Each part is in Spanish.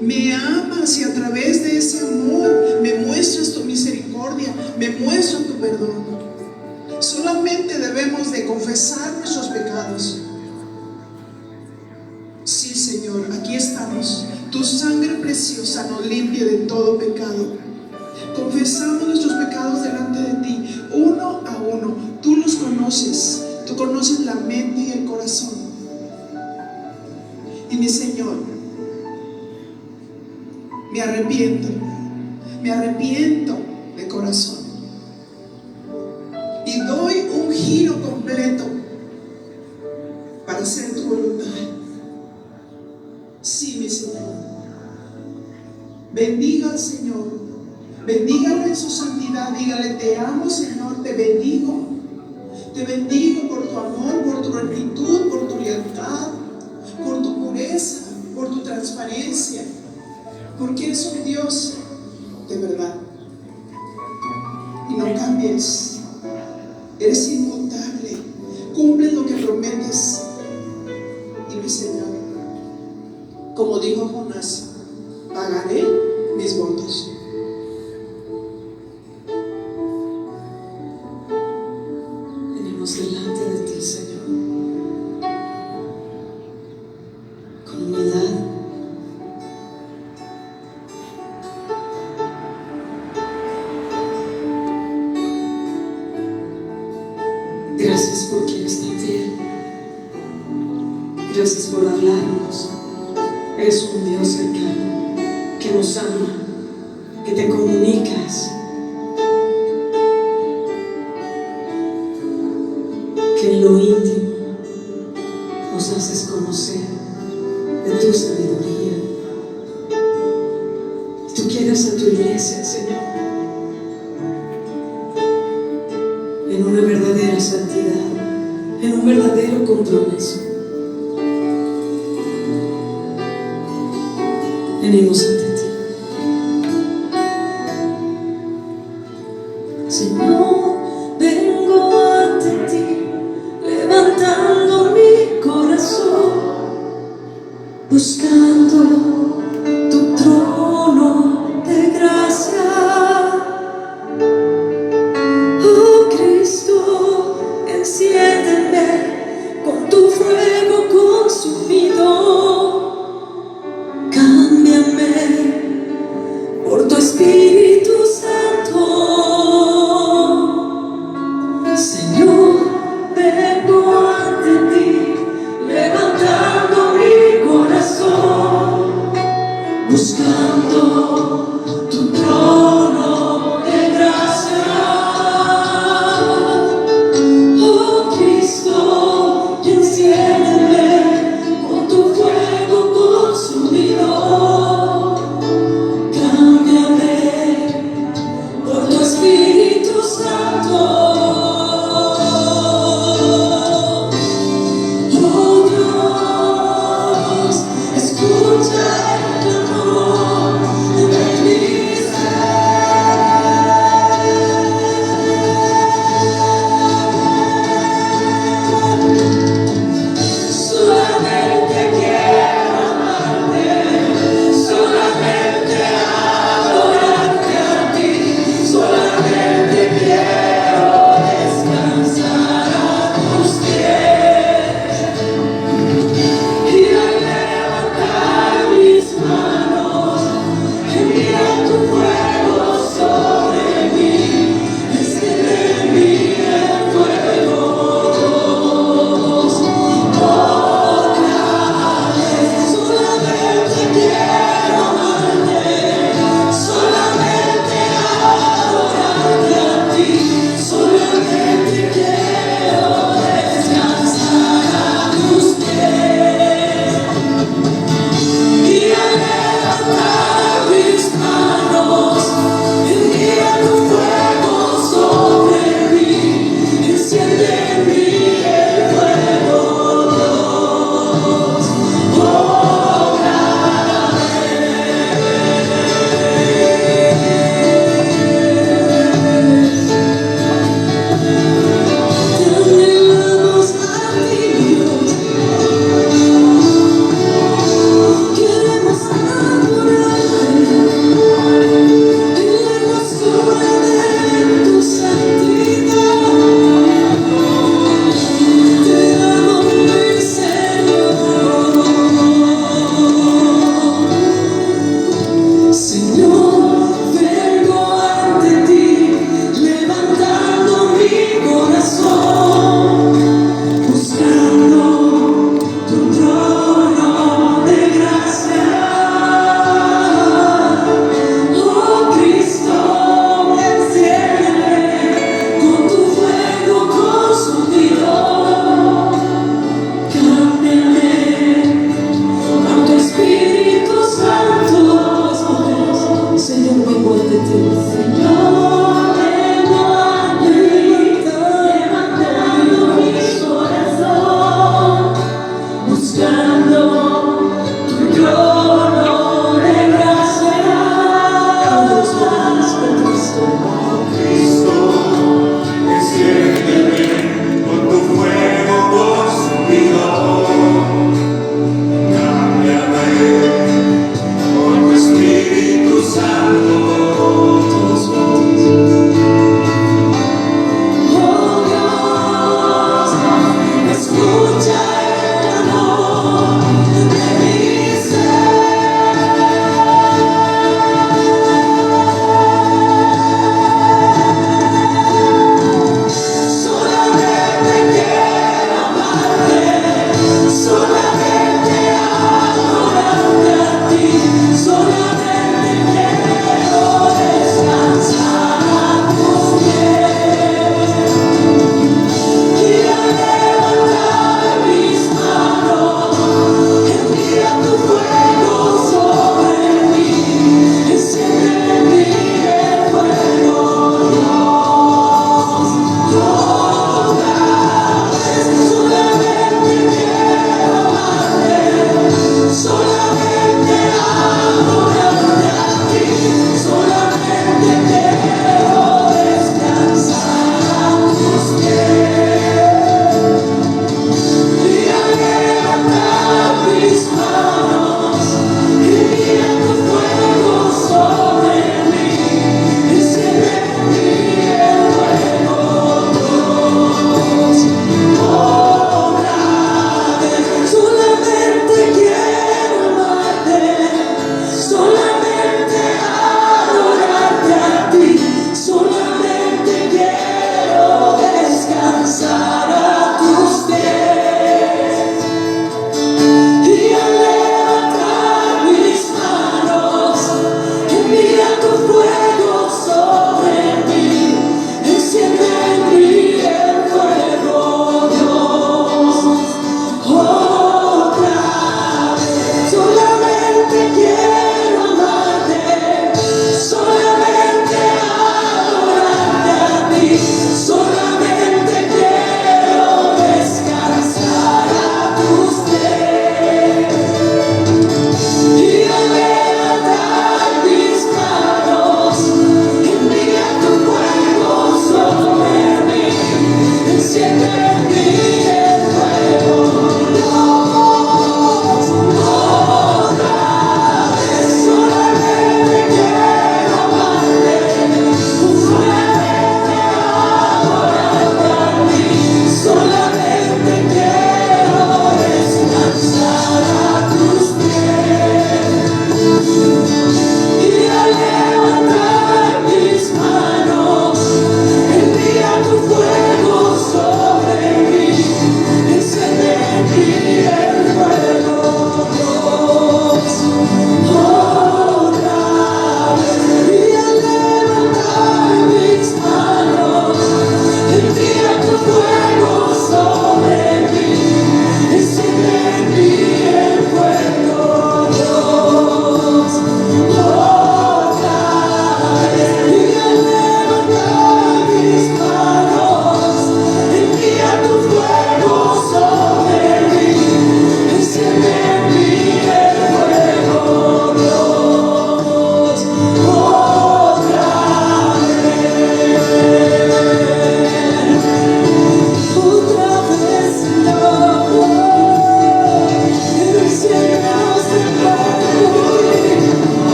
Me amas y a través de ese amor me muestras tu misericordia, me muestras tu perdón. Solamente debemos de confesar nuestros pecados. Sí, Señor, aquí estamos. Tu sangre preciosa nos limpia de todo pecado. Confesamos nuestros pecados delante de ti, uno a uno. Tú los conoces, tú conoces la mente y el corazón. Y mi Señor, me arrepiento de corazón y doy un giro completo para hacer tu voluntad. Sí, mi Señor. Bendiga al Señor, bendígalo en su santidad. Dígale: te amo, Señor, te bendigo por tu amor, por tu rectitud, por tu lealtad, por tu pureza, por tu transparencia, porque eres un Dios de verdad y no cambies. Eres inmutable, cumples lo que prometes. Y mi Señor, como dijo Jonás, pagaré mis votos. Venimos delante de ti, Señor, con humildad. Gracias porque eres tan fiel. Gracias por hablarnos. Eres un Dios cercano que nos ama, que te comunicas, que en lo íntimo nos haces conocer de tu sabiduría. Tú quieres a tu iglesia, Señor, en una verdadera santidad, en un verdadero compromiso. Venimos ante ti, Señor. Vengo ante ti, levantando mi corazón, buscando tu trono de gracia. Oh Cristo, enciéndeme con tu fuego consumido. Cámbiame por tu Espíritu Santo. Señor, vengo ante ti, levantando mi corazón, trono de gracia. Cristo, enciéndeme con tu fuego consumidor. Cámbiame con tu Espíritu Santo. Oh Dios, escucha el clamor de mi ser.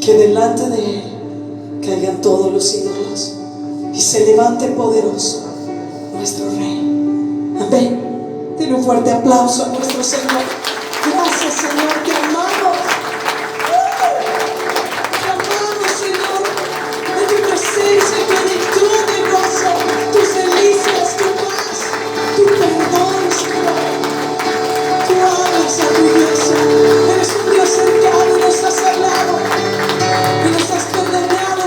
que delante de Él caigan todos los ídolos y se levante poderoso nuestro Rey. Amén. Denle un fuerte aplauso a nuestro Señor. Gracias, Señor, te amamos. Te amamos, Señor. En tu presencia, tu plenitud de gozo, tus delicias, tu paz, tu perdón, Señor. Tú amas a tu iglesia. Eres un Dios cercano y nos has hablado y nos has perdonado.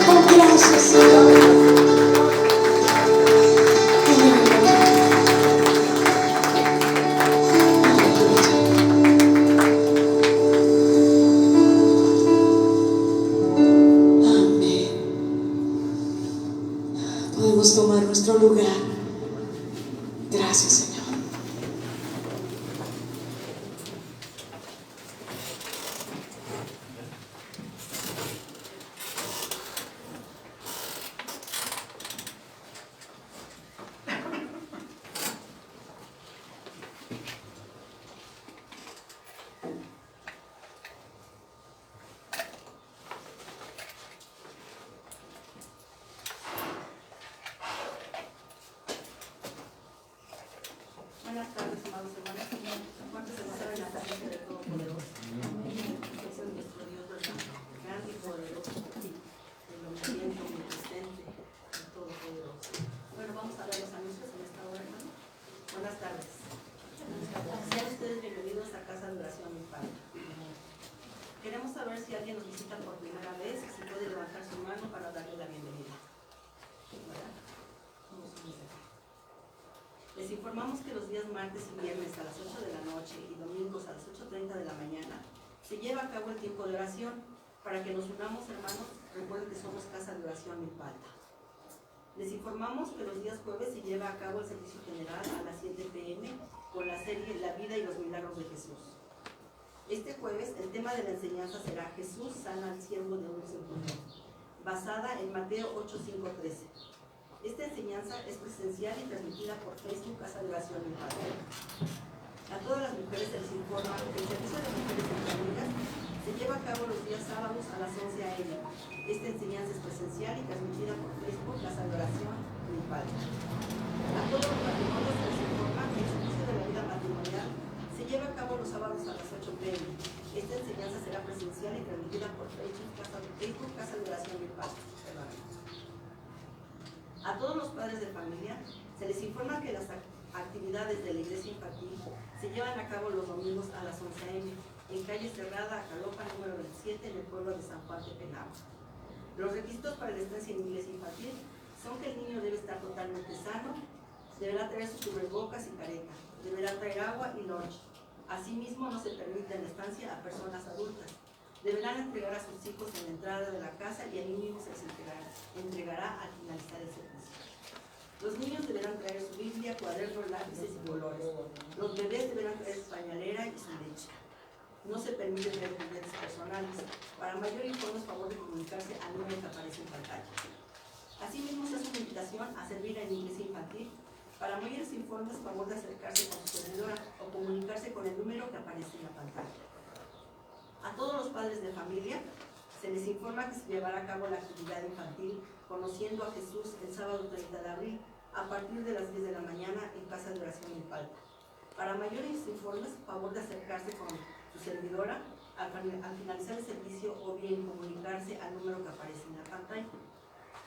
Oh, gracias, Señor. Podemos tomar nuestro lugar. Gracias, Señor. Buenas tardes, amados hermanos. ¿Cuántos se saben la presencia del Todopoderoso? Ese es nuestro Dios, ¿verdad? Grande y poderoso, el omnisciente, omnipresente, el Todopoderoso. Bueno, vamos a ver los anuncios en esta hora, hermano. Buenas tardes. Sean ustedes bienvenidos a Casa de Oración Mi Padre. Queremos saber si alguien nos visita por primera vez, si puede levantar su mano para darle la bienvenida. ¿Verdad? Vamos a ver. Les informamos que los días martes y viernes a las 8 de la noche y domingos a las 8:30 de la mañana se lleva a cabo el tiempo de oración. Para que nos unamos, hermanos, recuerden que somos Casa de Oración Milpalta. Les informamos que los días jueves se lleva a cabo el servicio general a las 7 p.m. con la serie La vida y los milagros de Jesús. Este jueves el tema de la enseñanza será Jesús sana al siervo de un centurión, basada en Mateo 8:5-13. Esta enseñanza es presencial y transmitida por Facebook Casa de Oración Mi Padre. A todas las mujeres se les informa que el servicio de mujeres económicas se lleva a cabo los días sábados a las 11 a.m. Esta enseñanza es presencial y transmitida por Facebook Casa de Oración Mi Padre. A todos los matrimonios se les informa que el servicio de la vida matrimonial se lleva a cabo los sábados a las 8 p.m. Esta enseñanza será presencial y transmitida por Facebook Casa de Oración Mi Padre. A todos los padres de familia se les informa que las actividades de la iglesia infantil se llevan a cabo los domingos a las 11 a.m. en calle Cerrada, Acalopa, número 27, en el pueblo de San Juan de Penabo. Los requisitos para la estancia en iglesia infantil son que el niño debe estar totalmente sano, deberá traer sus cubrebocas y careta, deberá traer agua y lunch. Asimismo, no se permite en la estancia a personas adultas. Deberán entregar a sus hijos en la entrada de la casa y al niño se les entregará al finalizar el servicio. Los niños deberán traer su Biblia, cuadernos, lápices y colores. Los bebés deberán traer su pañalera y su leche. No se permite traer juguetes personales. Para mayor informe, es favor de comunicarse al número que aparece en pantalla. Asimismo, se hace una invitación a servir en iglesia infantil. Para mayores informes, favor de acercarse con su servidora o comunicarse con el número que aparece en la pantalla. A todos los padres de familia se les informa que se llevará a cabo la actividad infantil Conociendo a Jesús el sábado 30 de abril a partir de las 10 de la mañana en Casa de Oración Milpalta. Para mayores informes, favor de acercarse con su servidora al finalizar el servicio o bien comunicarse al número que aparece en la pantalla.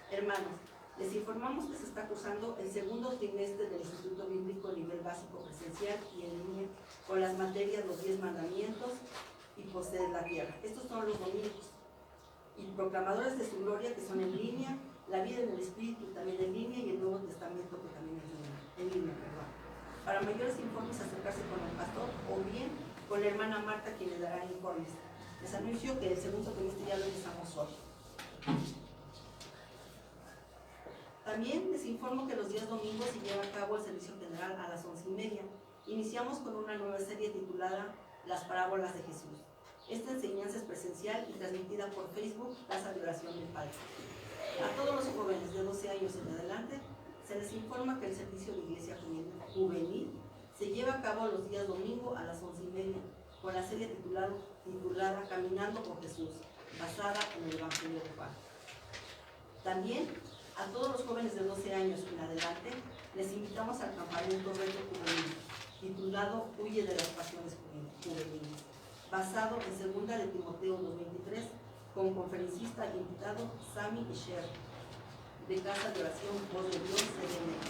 Hermanos, les informamos que se está cursando el segundo trimestre del Instituto Bíblico Nivel Básico Presencial y en línea con las materias Los 10 Mandamientos y Poseer la Tierra. Estos son los domingos. Y Proclamadores de su Gloria, que son en línea, La Vida en el Espíritu también en línea y el Nuevo Testamento que también es en línea. Para mayores informes, acercarse con el pastor o bien con la hermana Marta, quien le dará informes. Les anuncio que el segundo trimestre ya lo empezamos hoy. También les informo que los días domingos se lleva a cabo el servicio general a las 11:30. Iniciamos con una nueva serie titulada Las Parábolas de Jesús. Esta enseñanza es presencial y transmitida por Facebook Casa de Oración Milpalta. A todos los jóvenes de 12 años en adelante se les informa que el servicio de iglesia juvenil se lleva a cabo los días domingo a las 11:30 con la serie titulada Caminando con Jesús, basada en el Evangelio de Juan. También a todos los jóvenes de 12 años en adelante les invitamos al campamento Reto Juvenil, titulado Huye de las pasiones juveniles, basado en 2 de Timoteo 2:23, con conferencista invitado Sammy Isher, de Casa de Oración Voz de Dios CDMX,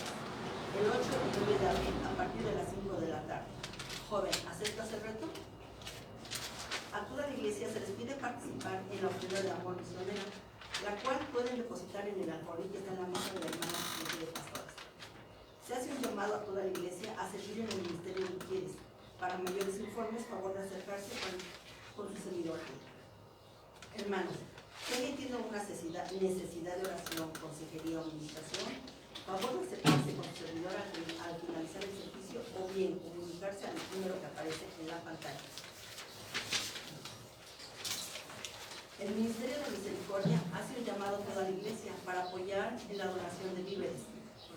el 8 y 9 de abril a partir de las 5 de la tarde. Joven, ¿aceptas el reto? A toda la iglesia se les pide participar en la ofrenda de amor misionero, la cual pueden depositar en el alforrí que está en la mesa de la hermana de pastores. Se hace un llamado a toda la iglesia a servir en el ministerio de mujeres. Para mayores informes, favor de acercarse con su servidora. Hermanos, si alguien tiene una necesidad de oración, consejería o administración, favor de acercarse con su servidora al finalizar el servicio o bien comunicarse al número que aparece en la pantalla. El Ministerio de Misericordia hace un llamado a toda la iglesia para apoyar en la donación de víveres,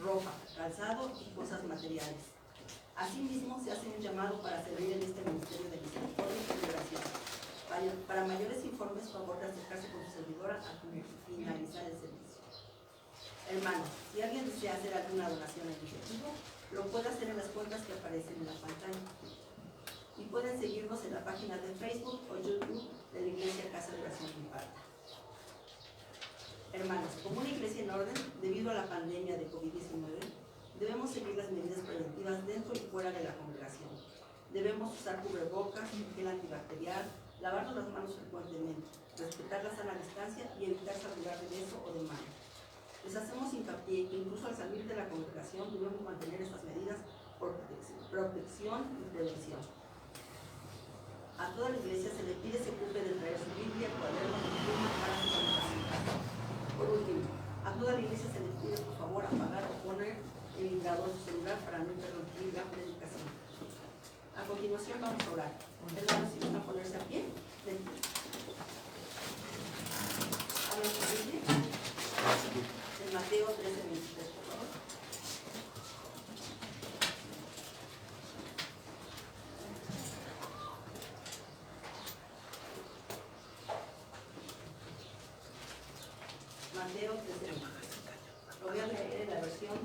ropa, calzado y cosas materiales. Asimismo, se hace un llamado para servir en este Ministerio de Misericordia y Liberación. Para mayores informes, favor de acercarse con su servidora al finalizar el servicio. Hermanos, si alguien desea hacer alguna donación en efectivo, lo puede hacer en las cuentas que aparecen en la pantalla. Y pueden seguirnos en la página de Facebook o YouTube de la Iglesia Casa de Oración Imparta. Hermanos, como una iglesia en orden, debido a la pandemia de COVID-19, debemos seguir las medidas preventivas dentro y fuera de la congregación. Debemos usar cubrebocas, gel antibacterial, lavarnos las manos frecuentemente, respetar la sana distancia y evitar saludar de beso o de mano. Les hacemos hincapié que incluso al salir de la congregación debemos mantener estas medidas por protección y prevención. A toda la iglesia se le pide se ocupe de traer su Biblia, cuaderno y pluma para su capacitación. Por último, a toda la iglesia se le pide por favor apagar o poner el vibrador de su celular para no interrumpir la predicación. A continuación vamos a orar. Hermanos, si van a ponerse a pie, abran su Biblia en Mateo 13:23, por favor. Mateo 13:23. Lo voy a leer en la versión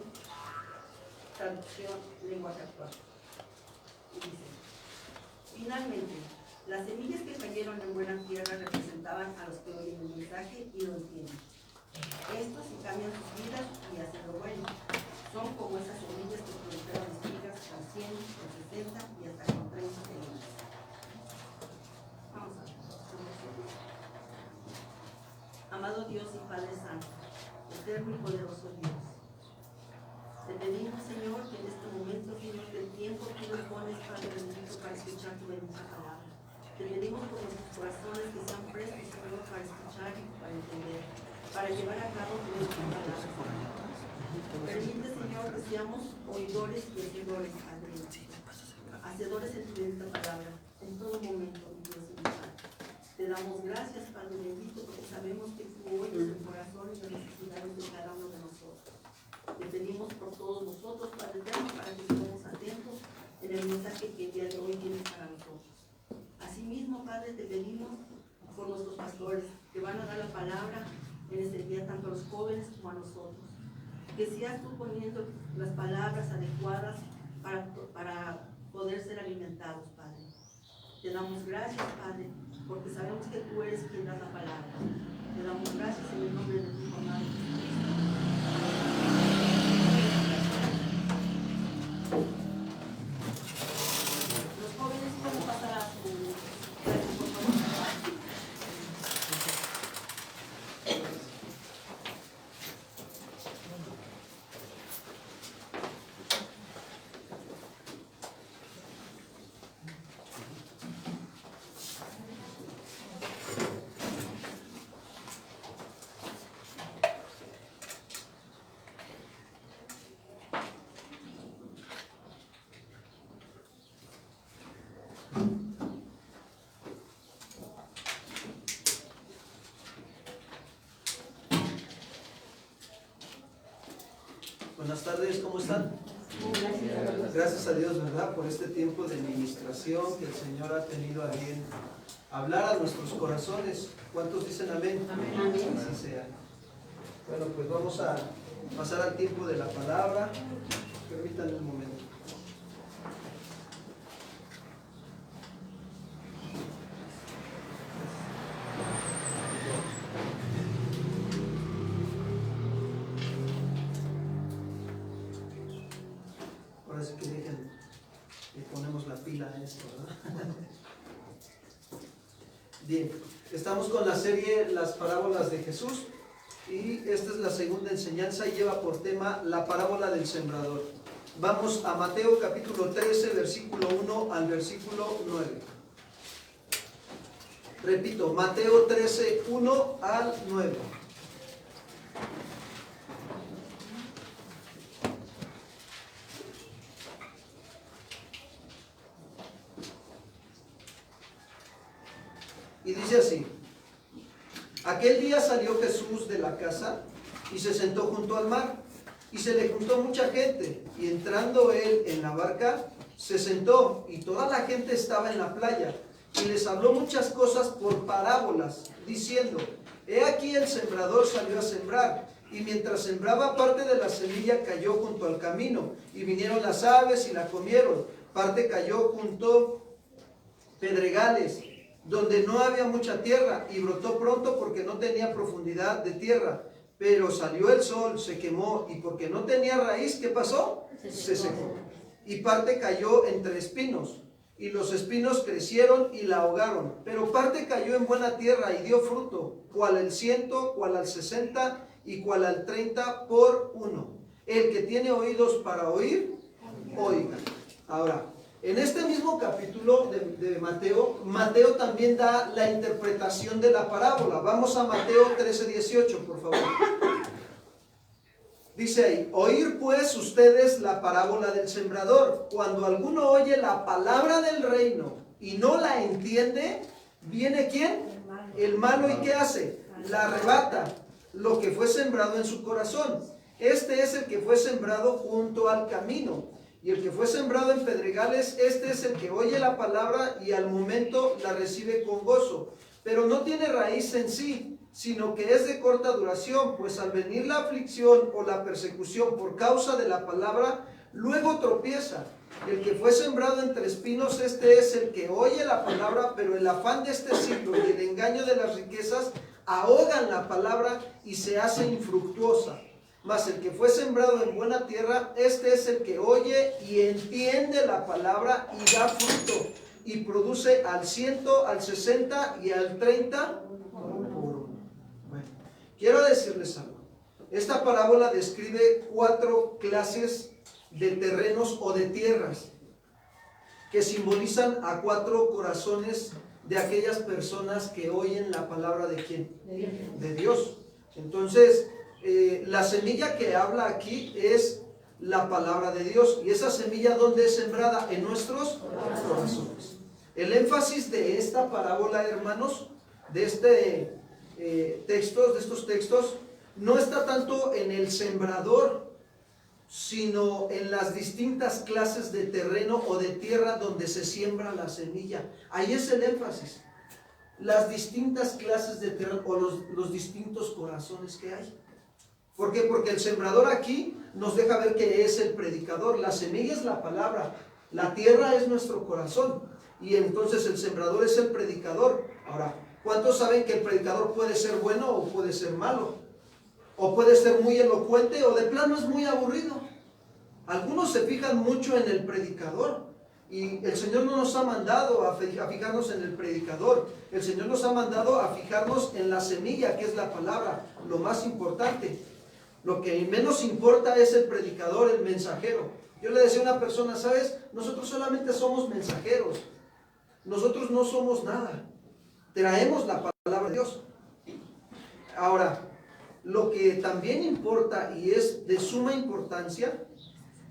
traducción lenguaje actual. Y dice: finalmente, las semillas que cayeron en buena tierra representaban a los que oyen el mensaje y lo entienden. Estos, si cambian sus vidas y hacen lo bueno, son como esas semillas que produjeron espigas con 100, con 60 y hasta con 30 semillas. Vamos a ver. Amado Dios y Padre Santo, eterno y poderoso Dios, te pedimos, Señor, que en este momento, Señor, del tiempo que nos pones, Padre bendito, para escuchar tu bendita palabra. Te pedimos por nuestros corazones que sean prestos, Señor, para escuchar y para entender, para llevar a cabo tu bendita palabra. Permite, Señor, que seamos oidores y hacedores, Padre, hacedores en tu bendita palabra, en todo momento, mi Dios y mi Padre. Te damos gracias, Padre bendito, porque sabemos que tú oyes el corazón y las necesidades de cada uno de nosotros. Te pedimos por todos nosotros, Padre eterno, para que estemos atentos en el mensaje que el día de hoy tienes para nosotros. Asimismo, Padre, te pedimos por nuestros pastores, que van a dar la palabra en este día, tanto a los jóvenes como a nosotros. Que seas tú poniendo las palabras adecuadas para poder ser alimentados, Padre. Te damos gracias, Padre, porque sabemos que tú eres quien da la palabra. Te damos gracias en el nombre de tu Hijo amado Jesucristo. Los jóvenes pueden pasar a su clase, por favor. Buenas tardes, ¿cómo están? Gracias a Dios, ¿verdad? Por este tiempo de ministración que el Señor ha tenido a bien hablar a nuestros corazones. ¿Cuántos dicen amén? Amén. Así sea. Bueno, pues vamos a pasar al tiempo de la palabra. Permítanme un momento. Ahora sí que dejen, le ponemos la pila a esto, ¿verdad? Bien, estamos con la serie Las parábolas de Jesús y esta es la segunda enseñanza y lleva por tema la parábola del sembrador. Vamos a Mateo capítulo 13, versículo 1 al versículo 9. Repito, Mateo 13, 1 al 9. Y dice así: aquel día salió Jesús de la casa y se sentó junto al mar, y se le juntó mucha gente, y entrando él en la barca, se sentó, y toda la gente estaba en la playa, y les habló muchas cosas por parábolas, diciendo: he aquí el sembrador salió a sembrar, y mientras sembraba, parte de la semilla cayó junto al camino, y vinieron las aves y la comieron. Parte cayó junto pedregales, donde no había mucha tierra, y brotó pronto porque no tenía profundidad de tierra. Pero salió el sol, se quemó, y porque no tenía raíz, ¿qué pasó? Se secó. Y parte cayó entre espinos, y los espinos crecieron y la ahogaron. Pero parte cayó en buena tierra y dio fruto, cual al 100, cual al 60 y cual al 30 por uno. El que tiene oídos para oír, oiga. Ahora, en este mismo capítulo de Mateo, Mateo también da la interpretación de la parábola. Vamos a Mateo 13:18, por favor. Dice ahí: oír pues ustedes la parábola del sembrador. Cuando alguno oye la palabra del reino y no la entiende, ¿viene quién? El malo. ¿Y qué hace? La arrebata lo que fue sembrado en su corazón. Este es el que fue sembrado junto al camino. Y el que fue sembrado en pedregales, este es el que oye la palabra y al momento la recibe con gozo, pero no tiene raíz en sí, sino que es de corta duración, pues al venir la aflicción o la persecución por causa de la palabra, luego tropieza. El que fue sembrado entre espinos, este es el que oye la palabra, pero el afán de este siglo y el engaño de las riquezas ahogan la palabra y se hace infructuosa. Mas el que fue sembrado en buena tierra, este es el que oye y entiende la palabra y da fruto, y produce al 100, al 60 y al 30 por uno. Bueno, quiero decirles algo. Esta parábola describe 4 clases de terrenos o de tierras que simbolizan a 4 corazones de aquellas personas que oyen la palabra ¿de quién? De Dios. Entonces, la semilla que habla aquí es la palabra de Dios. ¿Y esa semilla dónde es sembrada? En nuestros corazones. El énfasis de esta parábola, hermanos, de estos textos, no está tanto en el sembrador, sino en las distintas clases de terreno o de tierra donde se siembra la semilla. Ahí es el énfasis. Las distintas clases de terreno o los distintos corazones que hay. ¿Por qué? Porque el sembrador aquí nos deja ver que es el predicador. La semilla es la palabra, la tierra es nuestro corazón, y entonces el sembrador es el predicador. Ahora, ¿cuántos saben que el predicador puede ser bueno o puede ser malo? O puede ser muy elocuente o de plano es muy aburrido. Algunos se fijan mucho en el predicador, y el Señor no nos ha mandado a fijarnos en el predicador. El Señor nos ha mandado a fijarnos en la semilla, que es la palabra, lo más importante. Lo que menos importa es el predicador, el mensajero. Yo le decía a una persona: ¿sabes? Nosotros solamente somos mensajeros. Nosotros no somos nada. Traemos la palabra de Dios. Ahora, lo que también importa y es de suma importancia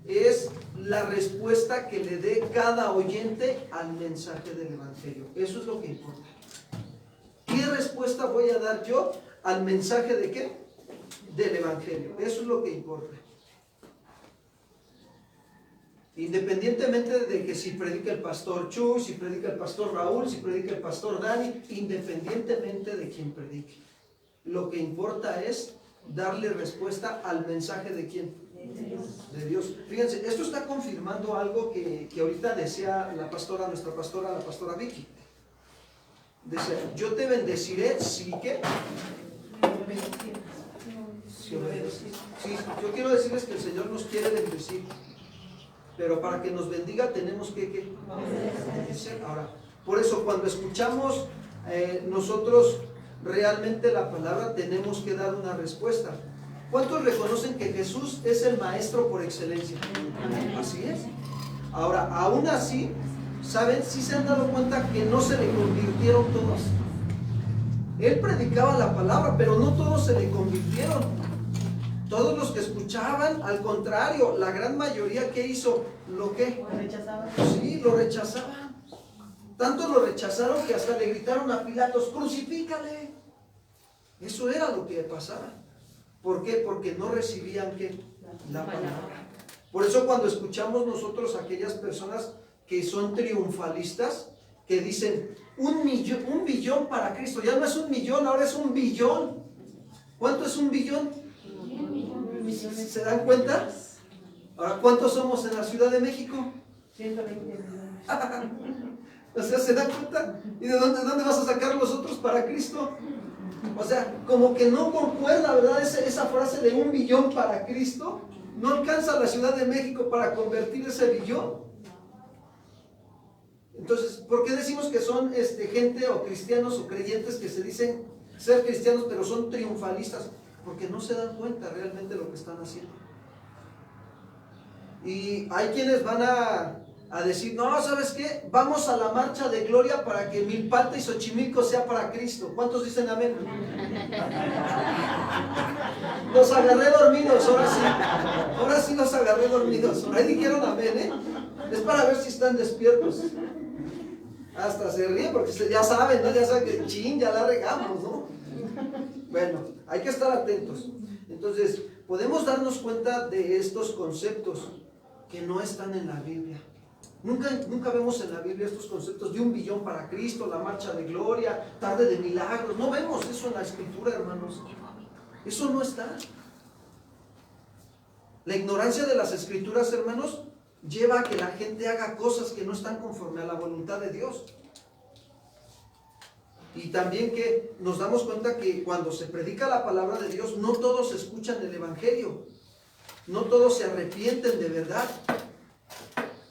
es la respuesta que le dé cada oyente al mensaje del Evangelio. Eso es lo que importa. ¿Qué respuesta voy a dar yo al mensaje de qué? Del Evangelio. Eso es lo que importa. Independientemente de que si predica el pastor Chuy, si predica el pastor Raúl, si predica el pastor Dani, independientemente de quien predique. Lo que importa es darle respuesta al mensaje de quién. De Dios. Fíjense, esto está confirmando algo que ahorita decía nuestra pastora, la pastora Vicky. Dice, yo te bendeciré si que... Si obedeces. Sí, yo quiero decirles que el Señor nos quiere bendecir. Pero para que nos bendiga tenemos que obedecer. Ahora, por eso cuando escuchamos nosotros realmente la palabra tenemos que dar una respuesta. ¿Cuántos reconocen que Jesús es el maestro por excelencia? Así es. Ahora, aún así, ¿saben? Sí se han dado cuenta que no se le convirtieron todos. Él predicaba la palabra, pero no todos se le convirtieron. Todos los que escuchaban, al contrario, la gran mayoría, ¿qué hizo? ¿Lo qué? ¿Lo rechazaban? Sí, lo rechazaban. Tanto lo rechazaron que hasta le gritaron a Pilatos, crucifícale. Eso era lo que pasaba. ¿Por qué? Porque no recibían ¿qué? La palabra. Por eso cuando escuchamos nosotros a aquellas personas que son triunfalistas, que dicen, un billón para Cristo, ya no es 1 millón, ahora es 1 billón. ¿Cuánto es 1 billón? ¿Se dan cuenta? Ahora, ¿cuántos somos en la Ciudad de México? 120 millones. O sea, ¿se dan cuenta? ¿Y de dónde vas a sacar los otros para Cristo? O sea, como que no concuerda, ¿verdad? Esa frase de 1 billón para Cristo. No alcanza la Ciudad de México para convertir ese billón. Entonces, ¿por qué decimos que son gente o cristianos o creyentes que se dicen ser cristianos pero son triunfalistas? Porque no se dan cuenta realmente de lo que están haciendo. Y hay quienes van a decir, no, ¿sabes qué? Vamos a la marcha de gloria para que Milpalta y Xochimilco sea para Cristo. ¿Cuántos dicen amén? Los agarré dormidos, ahora sí. Ahora sí los agarré dormidos. Ahí dijeron amén, ¿eh? Es para ver si están despiertos. Hasta se ríen porque ya saben, ¿no? Ya saben que chin, ya la regamos, ¿no? Bueno, hay que estar atentos. Entonces, podemos darnos cuenta de estos conceptos que no están en la Biblia. Nunca vemos en la Biblia estos conceptos de 1 billón para Cristo, la marcha de gloria, tarde de milagros. No vemos eso en la Escritura, hermanos. Eso no está. La ignorancia de las Escrituras, hermanos, lleva a que la gente haga cosas que no están conforme a la voluntad de Dios. Y también que nos damos cuenta que cuando se predica la palabra de Dios, no todos escuchan el Evangelio. No todos se arrepienten de verdad.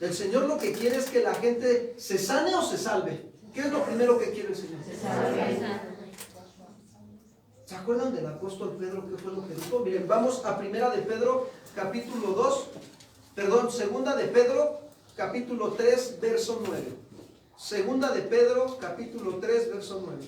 El Señor lo que quiere es que la gente se sane o se salve. ¿Qué es lo primero que quiere el Señor? Se salve. ¿Se acuerdan del apóstol Pedro? ¿Qué fue lo que dijo? Miren, vamos a Segunda de Pedro, capítulo 3, verso 9. Segunda de Pedro, capítulo 3, verso 9.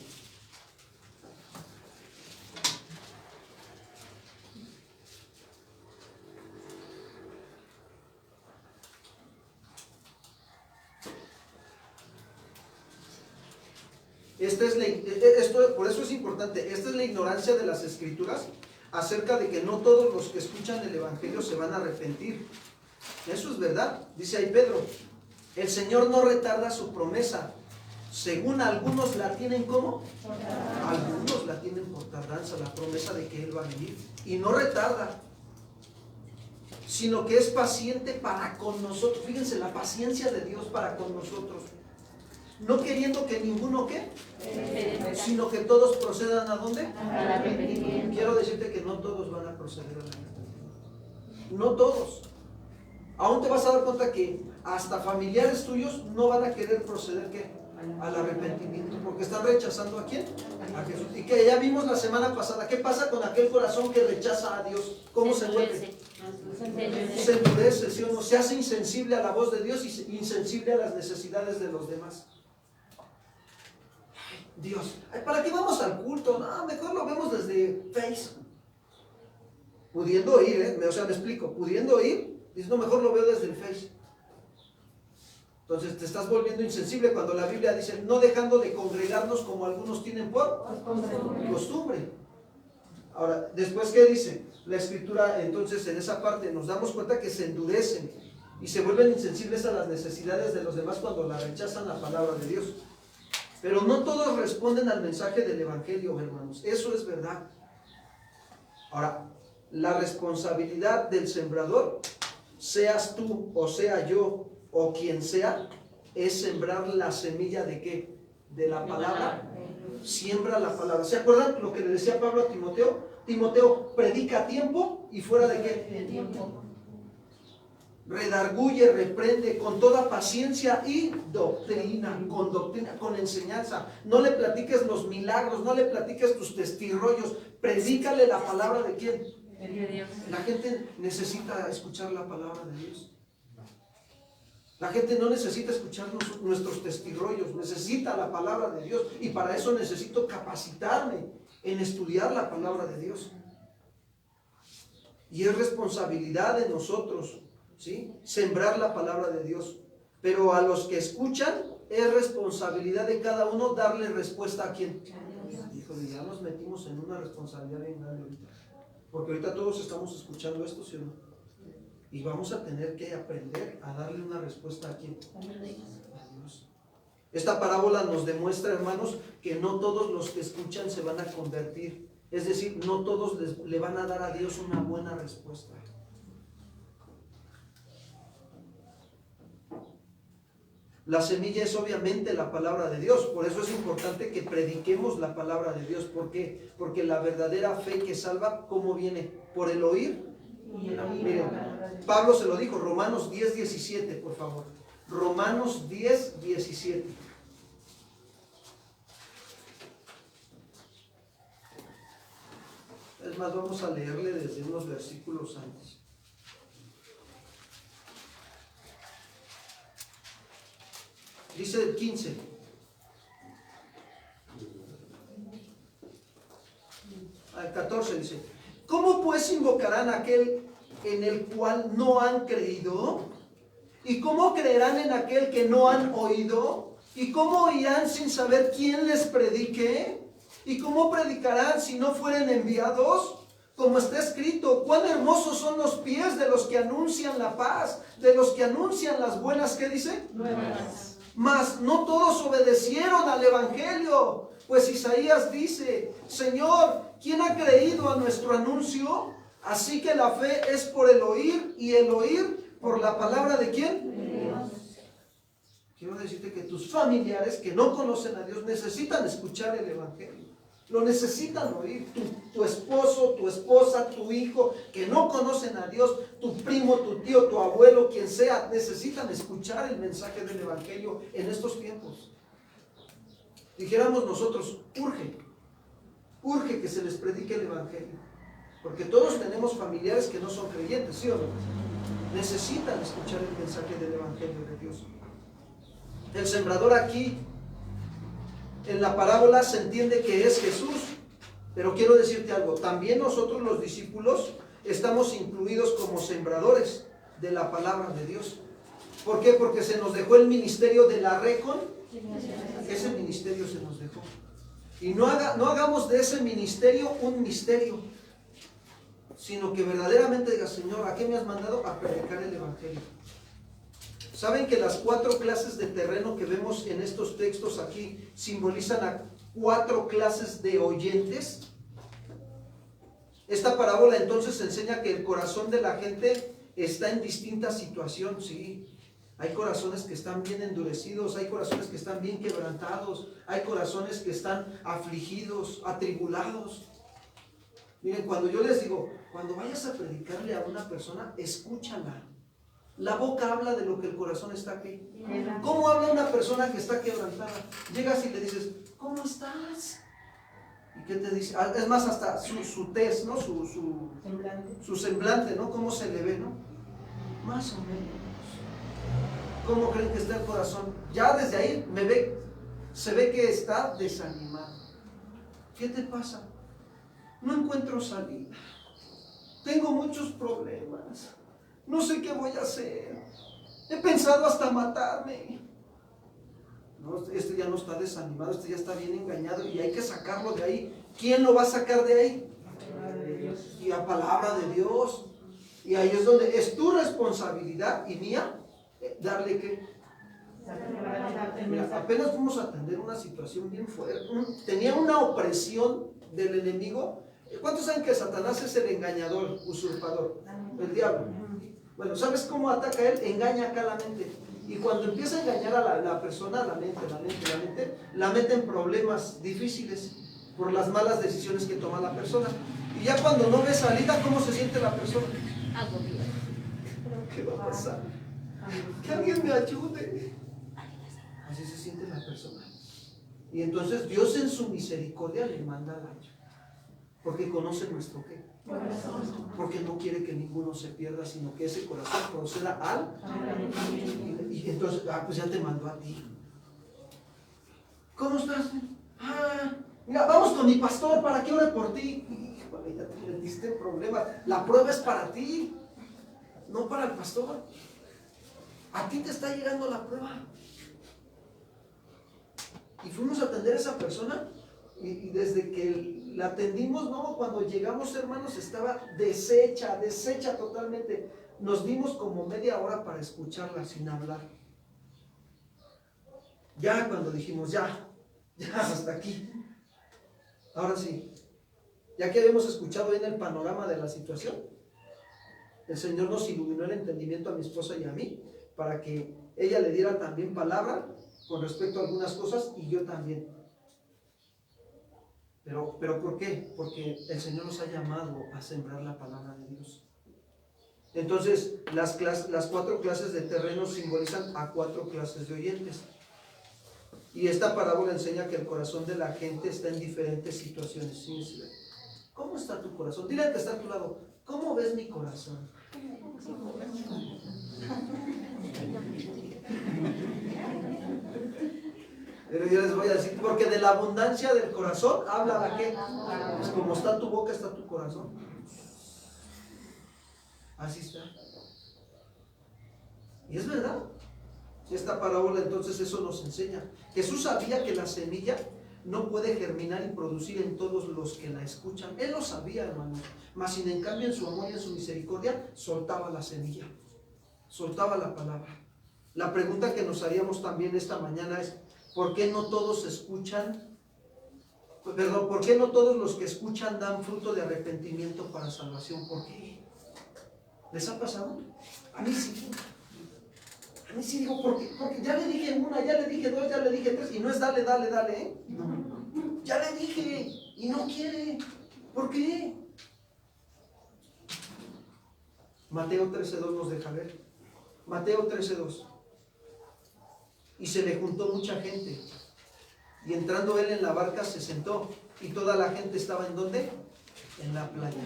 Por eso es importante, esta es la ignorancia de las Escrituras acerca de que no todos los que escuchan el Evangelio se van a arrepentir. Eso es verdad, dice ahí Pedro. El Señor no retarda su promesa. Según algunos la tienen ¿cómo? Algunos la tienen por tardanza, la promesa de que Él va a venir. Y no retarda, sino que es paciente para con nosotros. Fíjense la paciencia de Dios para con nosotros. No queriendo que ninguno ¿qué? Sino que todos procedan ¿a dónde? Al arrepentimiento. Quiero decirte que no todos van a proceder al arrepentimiento. No todos. Aún te vas a dar cuenta que hasta familiares tuyos no van a querer proceder ¿qué? Al arrepentimiento, porque están rechazando ¿a quién? A Jesús. Y que ya vimos la semana pasada, ¿qué pasa con aquel corazón que rechaza a Dios? ¿Cómo se vuelve? Se endurece, ¿sí o no? Se hace insensible a la voz de Dios y insensible a las necesidades de los demás. Dios, ¿para qué vamos al culto? No, mejor lo vemos desde Facebook. Pudiendo ir, o sea, me explico, pudiendo ir, dices, no, mejor lo veo desde el Facebook. Entonces te estás volviendo insensible cuando la Biblia dice, no dejando de congregarnos como algunos tienen por costumbre. Ahora, después, ¿qué dice? La Escritura, entonces, en esa parte nos damos cuenta que se endurecen. y se vuelven insensibles a las necesidades de los demás cuando la rechazan la palabra de Dios. Pero no todos responden al mensaje del Evangelio, hermanos. Eso es verdad. Ahora, la responsabilidad del sembrador, seas tú o sea yo o quien sea, es sembrar la semilla ¿de qué? De la palabra. Siembra la palabra. ¿Se acuerdan lo que le decía Pablo a Timoteo? Timoteo, predica a tiempo y fuera de qué? Redarguye, reprende con toda paciencia y doctrina, con enseñanza. No le platiques los milagros, no le platiques tus testirrollos, predícale la palabra de quién. La gente necesita escuchar la palabra de Dios. La gente no necesita escuchar nuestros testirrollos, necesita la palabra de Dios, y para eso necesito capacitarme en estudiar la palabra de Dios. Y es responsabilidad de nosotros, ¿sí?, sembrar la palabra de Dios. Pero a los que escuchan, es responsabilidad de cada uno darle respuesta a quién. Híjole, ya nos metimos en una responsabilidad bien grande ahorita. Porque ahorita todos estamos escuchando esto, ¿sí o no? Y vamos a tener que aprender a darle una respuesta a quién. A Dios. Esta parábola nos demuestra, hermanos, que no todos los que escuchan se van a convertir. Es decir, no todos le van a dar a Dios una buena respuesta. La semilla es obviamente la palabra de Dios. Por eso es importante que prediquemos la palabra de Dios. ¿Por qué? Porque la verdadera fe que salva, ¿cómo viene? ¿Por el oír? Miren, Pablo se lo dijo, Romanos 10:17, por favor. Romanos 10:17. Es más, vamos a leerle desde unos versículos antes. Dice el 15. Al 14 dice: ¿cómo pues invocarán a aquel en el cual no han creído? ¿Y cómo creerán en aquel que no han oído? ¿Y cómo oirán sin saber quién les predique? ¿Y cómo predicarán si no fueren enviados? Como está escrito: cuán hermosos son los pies de los que anuncian la paz, de los que anuncian las buenas, ¿qué dice? Nuevas. Mas no todos obedecieron al Evangelio, pues Isaías dice: Señor, ¿quién ha creído a nuestro anuncio? Así que la fe es por el oír, y el oír por la palabra ¿de quién? De Dios. Quiero decirte que tus familiares que no conocen a Dios necesitan escuchar el Evangelio. Lo necesitan oír. Tu esposo, tu esposa, tu hijo que no conocen a Dios, tu primo, tu tío, tu abuelo, quien sea, necesitan escuchar el mensaje del Evangelio en estos tiempos. Dijéramos nosotros, urge que se les predique el Evangelio. Porque todos tenemos familiares que no son creyentes, ¿sí o no? Necesitan escuchar el mensaje del Evangelio de Dios. El sembrador aquí, en la parábola, se entiende que es Jesús. Pero quiero decirte algo, también nosotros los discípulos estamos incluidos como sembradores de la palabra de Dios. ¿Por qué? Porque se nos dejó el ministerio de la Recon. Ese ministerio se nos dejó. Y no hagamos de ese ministerio un misterio, sino que verdaderamente diga: Señor, ¿a qué me has mandado? A predicar el Evangelio. ¿Saben que las 4 clases de terreno que vemos en estos textos aquí simbolizan a 4 clases de oyentes? Esta parábola entonces enseña que el corazón de la gente está en distinta situación, sí. Hay corazones que están bien endurecidos, hay corazones que están bien quebrantados, hay corazones que están afligidos, atribulados. Miren, cuando yo les digo, cuando vayas a predicarle a una persona, escúchala. La boca habla de lo que el corazón está aquí. ¿Cómo habla una persona que está quebrantada? Llegas y le dices: ¿cómo estás? ¿Y qué te dice? Es más, hasta su tez, ¿no? Su semblante, ¿no? ¿Cómo se le ve, no? Más o menos. ¿Cómo creen que está el corazón? Ya desde ahí se ve que está desanimado. ¿Qué te pasa? No encuentro salida. Tengo muchos problemas. No sé qué voy a hacer. He pensado hasta matarme. No, este ya no está desanimado, este ya está bien engañado y hay que sacarlo de ahí. ¿Quién lo va a sacar de ahí? Y la palabra de Dios. Y ahí es donde es tu responsabilidad y mía darle que... Mira, apenas fuimos a atender una situación bien fuerte. Tenía una opresión del enemigo. ¿Cuántos saben que Satanás es el engañador, usurpador? El diablo. Bueno, ¿sabes cómo ataca él? Engaña acá la mente. Y cuando empieza a engañar a la persona, la mete en problemas difíciles por las malas decisiones que toma la persona. Y ya cuando no ve salida, ¿cómo se siente la persona? ¿Qué va a pasar? Que alguien me ayude. Así se siente la persona. Y entonces Dios en su misericordia le manda al año. Porque conoce nuestro qué. Porque no quiere que ninguno se pierda, sino que ese corazón proceda al. Y entonces, pues ya te mandó a ti. ¿Cómo estás? Mira, vamos con mi pastor para que ore por ti. Híjole, ya te metiste en problemas. La prueba es para ti, no para el pastor. A ti te está llegando la prueba. Y fuimos a atender a esa persona y desde que la atendimos, no, cuando llegamos, hermanos, estaba deshecha totalmente. Nos dimos como media hora para escucharla sin hablar. Ya cuando dijimos, ya hasta aquí. Ahora sí, ya que habíamos escuchado bien el panorama de la situación, el Señor nos iluminó el entendimiento a mi esposa y a mí, para que ella le diera también palabra con respecto a algunas cosas y yo también. Pero ¿por qué? Porque el Señor nos ha llamado a sembrar la palabra de Dios. Entonces, las 4 clases de terreno simbolizan a 4 clases de oyentes. Y esta parábola enseña que el corazón de la gente está en diferentes situaciones. ¿Sí? ¿Cómo está tu corazón? Dile al que está a tu lado, ¿cómo ves mi corazón? Pero yo les voy a decir, porque de la abundancia del corazón habla la que, pues como está tu boca, está tu corazón. Así está. Y es verdad. Esta parábola entonces eso nos enseña. Jesús sabía que la semilla no puede germinar y producir en todos los que la escuchan. Él lo sabía, hermano. Mas sin en cambio en su amor y en su misericordia soltaba la semilla, soltaba la palabra. La pregunta que nos haríamos también esta mañana es, ¿por qué no todos escuchan? Perdón, ¿por qué no todos los que escuchan dan fruto de arrepentimiento para salvación? ¿Por qué? ¿Les ha pasado? A mí sí. A mí sí digo, porque ya le dije una, ya le dije 2, ya le dije 3, y no es dale, ¿eh? Ya le dije, y no quiere. ¿Por qué? Mateo 13:2 nos deja ver. Mateo 13:2. Y se le juntó mucha gente. Y entrando él en la barca se sentó. Y toda la gente estaba ¿en dónde? En la playa.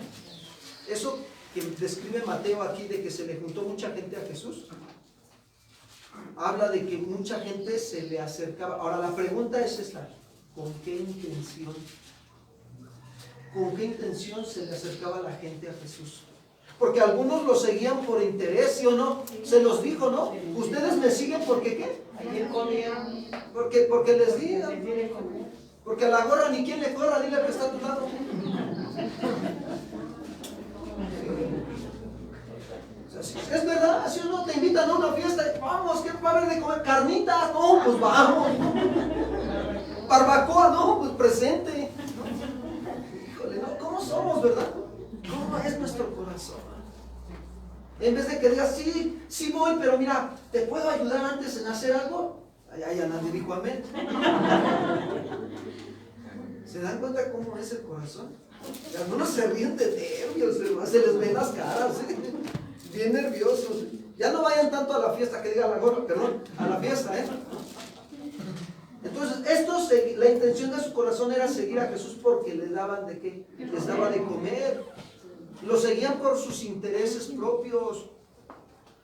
Eso que describe Mateo aquí de que se le juntó mucha gente a Jesús, habla de que mucha gente se le acercaba. Ahora la pregunta es esta: ¿con qué intención? ¿Con qué intención se le acercaba la gente a Jesús? Porque algunos lo seguían por interés, ¿sí o no? Se los dijo, ¿no? Ustedes me siguen porque ¿qué? Porque les digan. Porque a la gorra ni quien le corra, dile que está a tu lado. Es verdad, si uno te invitan a una fiesta, vamos, ¿qué va a haber de comer? Carnitas, no, pues vamos. Barbacoa, no, pues presente. Híjole, ¿no? ¿Cómo somos, verdad? ¿Cómo es nuestro corazón? En vez de que digas, sí voy, pero mira, ¿te puedo ayudar antes en hacer algo? Ya nadie dijo amén. ¿Se dan cuenta cómo es el corazón? Algunos se ríen de nervios, se les ven las caras, bien nerviosos. Ya no vayan tanto a la fiesta, que diga la gorra, perdón, a la fiesta, Entonces, la intención de su corazón era seguir a Jesús porque le daban de qué, les daba de comer. Lo seguían por sus intereses propios.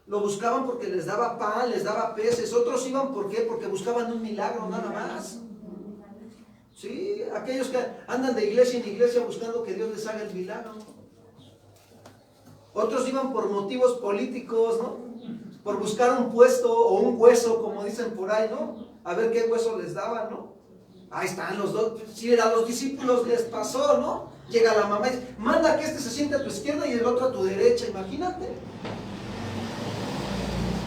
Lo buscaban porque les daba pan, les daba peces. Otros iban, ¿por qué? Porque buscaban un milagro, nada más. Sí, aquellos que andan de iglesia en iglesia buscando que Dios les haga el milagro. Otros iban por motivos políticos, ¿no? Por buscar un puesto o un hueso, como dicen por ahí, ¿no? A ver qué hueso les daban, ¿no? Ahí están los dos. Si a los discípulos les pasó, ¿no? Llega la mamá y dice, manda que este se siente a tu izquierda y el otro a tu derecha, imagínate.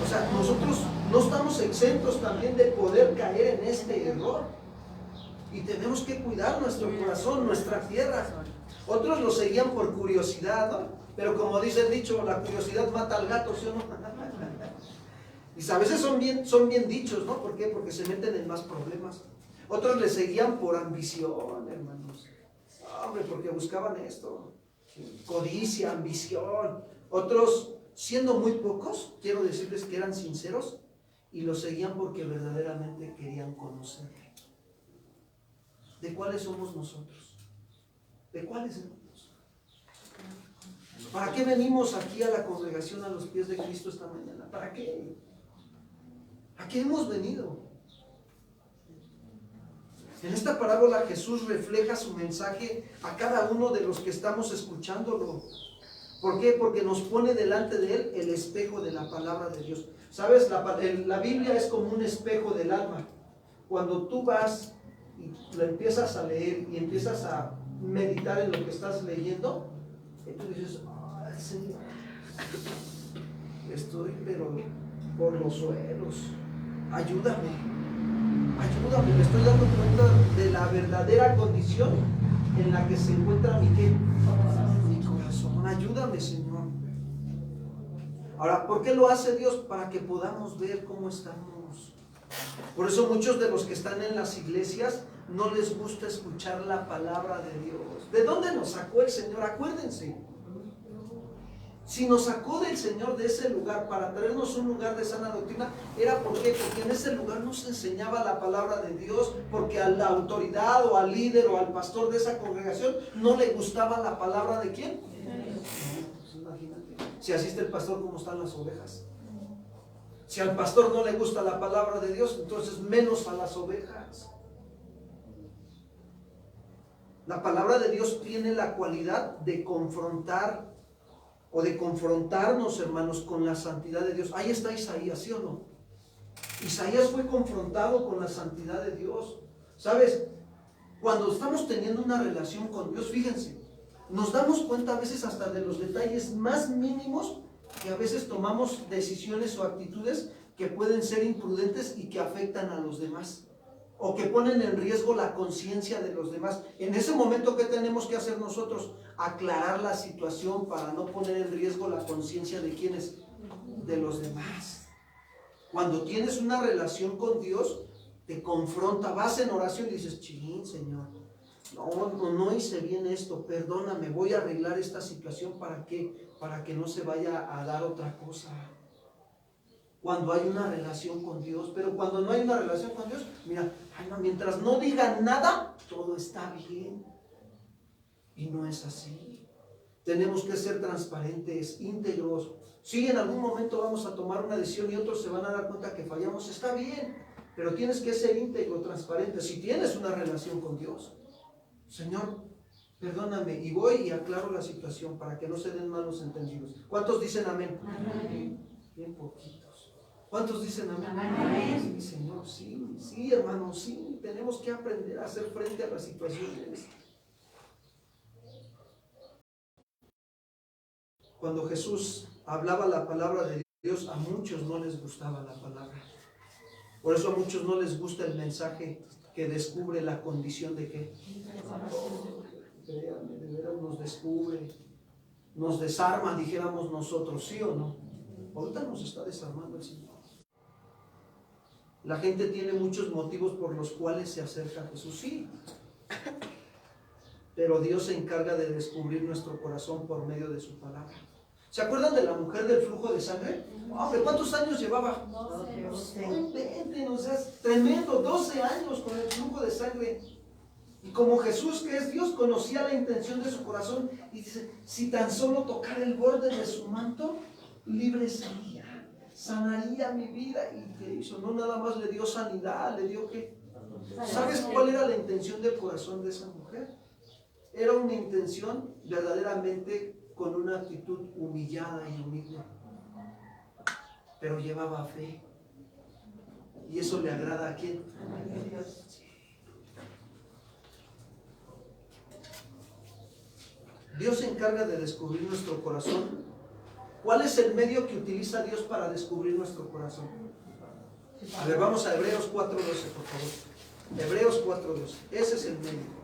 O sea, nosotros no estamos exentos también de poder caer en este error. Y tenemos que cuidar nuestro corazón, nuestra tierra. Otros lo seguían por curiosidad, ¿no? Pero como dice el dicho, la curiosidad mata al gato, ¿sí o no? Y a veces son bien dichos, ¿no? ¿Por qué? Porque se meten en más problemas. Otros le seguían por ambición, hermanos. Hombre, porque buscaban esto. Codicia, ambición. Otros, siendo muy pocos, quiero decirles que eran sinceros y lo seguían porque verdaderamente querían conocerle. ¿De cuáles somos nosotros? ¿De cuáles, hermanos? ¿Para qué venimos aquí a la congregación a los pies de Cristo esta mañana? ¿Para qué? ¿A qué hemos venido? En esta parábola Jesús refleja su mensaje a cada uno de los que estamos escuchándolo. ¿Por qué? Porque nos pone delante de él el espejo de la palabra de Dios. ¿Sabes? La Biblia es como un espejo del alma. Cuando tú vas y la empiezas a leer y empiezas a meditar en lo que estás leyendo, y tú dices, ay, Señor, estoy pero por los suelos, ayúdame, me estoy dando cuenta de la verdadera condición en la que se encuentra mi corazón, ayúdame, Señor. Ahora, ¿por qué lo hace Dios? Para que podamos ver cómo estamos. Por eso muchos de los que están en las iglesias no les gusta escuchar la palabra de Dios. ¿De dónde nos sacó el Señor? Acuérdense. Si nos sacó del Señor de ese lugar para traernos un lugar de sana doctrina, ¿era por qué? Porque en ese lugar no se enseñaba la palabra de Dios, porque a la autoridad o al líder o al pastor de esa congregación no le gustaba la palabra de ¿quién? Pues imagínate, si asiste el pastor, ¿cómo están las ovejas? Si al pastor no le gusta la palabra de Dios, entonces menos a las ovejas. La palabra de Dios tiene la cualidad de confrontar o de confrontarnos, hermanos, con la santidad de Dios. Ahí está Isaías, ¿sí o no? Isaías fue confrontado con la santidad de Dios. ¿Sabes? Cuando estamos teniendo una relación con Dios, fíjense, nos damos cuenta a veces hasta de los detalles más mínimos, que a veces tomamos decisiones o actitudes que pueden ser imprudentes y que afectan a los demás, o que ponen en riesgo la conciencia de los demás. En ese momento, ¿qué tenemos que hacer nosotros? Aclarar la situación para no poner en riesgo la conciencia de ¿quiénes? De los demás. Cuando tienes una relación con Dios, te confronta, vas en oración y dices, chilín, Señor, no hice bien esto, perdóname, voy a arreglar esta situación. ¿Para qué? Para que no se vaya a dar otra cosa. Cuando hay una relación con Dios, pero cuando no hay una relación con Dios, mira, mientras no digan nada, todo está bien. Y no es así. Tenemos que ser transparentes, íntegros. Sí, en algún momento vamos a tomar una decisión y otros se van a dar cuenta que fallamos, está bien, pero tienes que ser íntegro, transparente. Si tienes una relación con Dios, Señor, perdóname, y voy y aclaro la situación para que no se den malos entendidos. ¿Cuántos dicen amén? Amén. Bien poquitos. ¿Cuántos dicen amén? Amén. Sí, Señor, sí, hermano, sí. Tenemos que aprender a hacer frente a las situaciones. Cuando Jesús hablaba la palabra de Dios, a muchos no les gustaba la palabra. Por eso a muchos no les gusta el mensaje que descubre la condición de ¿qué? Créanme, de veras nos descubre, nos desarma, dijéramos nosotros, ¿sí o no? Ahorita nos está desarmando el Señor. La gente tiene muchos motivos por los cuales se acerca a Jesús, sí. Pero Dios se encarga de descubrir nuestro corazón por medio de su palabra. ¿Se acuerdan de la mujer del flujo de sangre? Hombre, ¿cuántos años llevaba? 12. O sea, es tremendo, 12 años con el flujo de sangre. Y como Jesús, que es Dios, conocía la intención de su corazón y dice, si tan solo tocara el borde de su manto, libre sería, sanaría mi vida. ¿Y qué hizo? No nada más le dio sanidad, le dio ¿qué? ¿Sabes cuál era la intención del corazón de esa mujer? Era una intención verdaderamente con una actitud humillada y humilde, pero llevaba fe. ¿Y eso le agrada a quién? A Dios. Dios se encarga de descubrir nuestro corazón. ¿Cuál es el medio que utiliza Dios para descubrir nuestro corazón? A ver, vamos a Hebreos 4:12, por favor. Hebreos 4:12. Ese es el medio.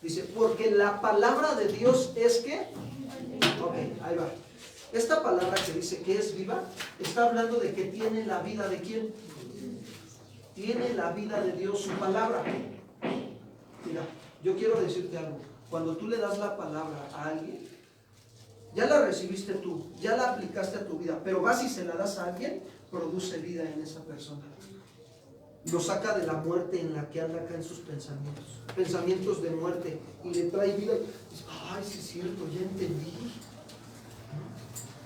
Dice, porque la palabra de Dios es que... Ok, ahí va. Esta palabra que dice que es viva, está hablando de que tiene la vida de quién. Tiene la vida de Dios, su palabra. Mira, yo quiero decirte algo. Cuando tú le das la palabra a alguien, ya la recibiste tú, ya la aplicaste a tu vida, pero vas y se la das a alguien, produce vida en esa persona. Lo saca de la muerte en la que anda acá en sus pensamientos. Pensamientos de muerte. Y le trae vida. Dice, ay, sí es cierto, ya entendí.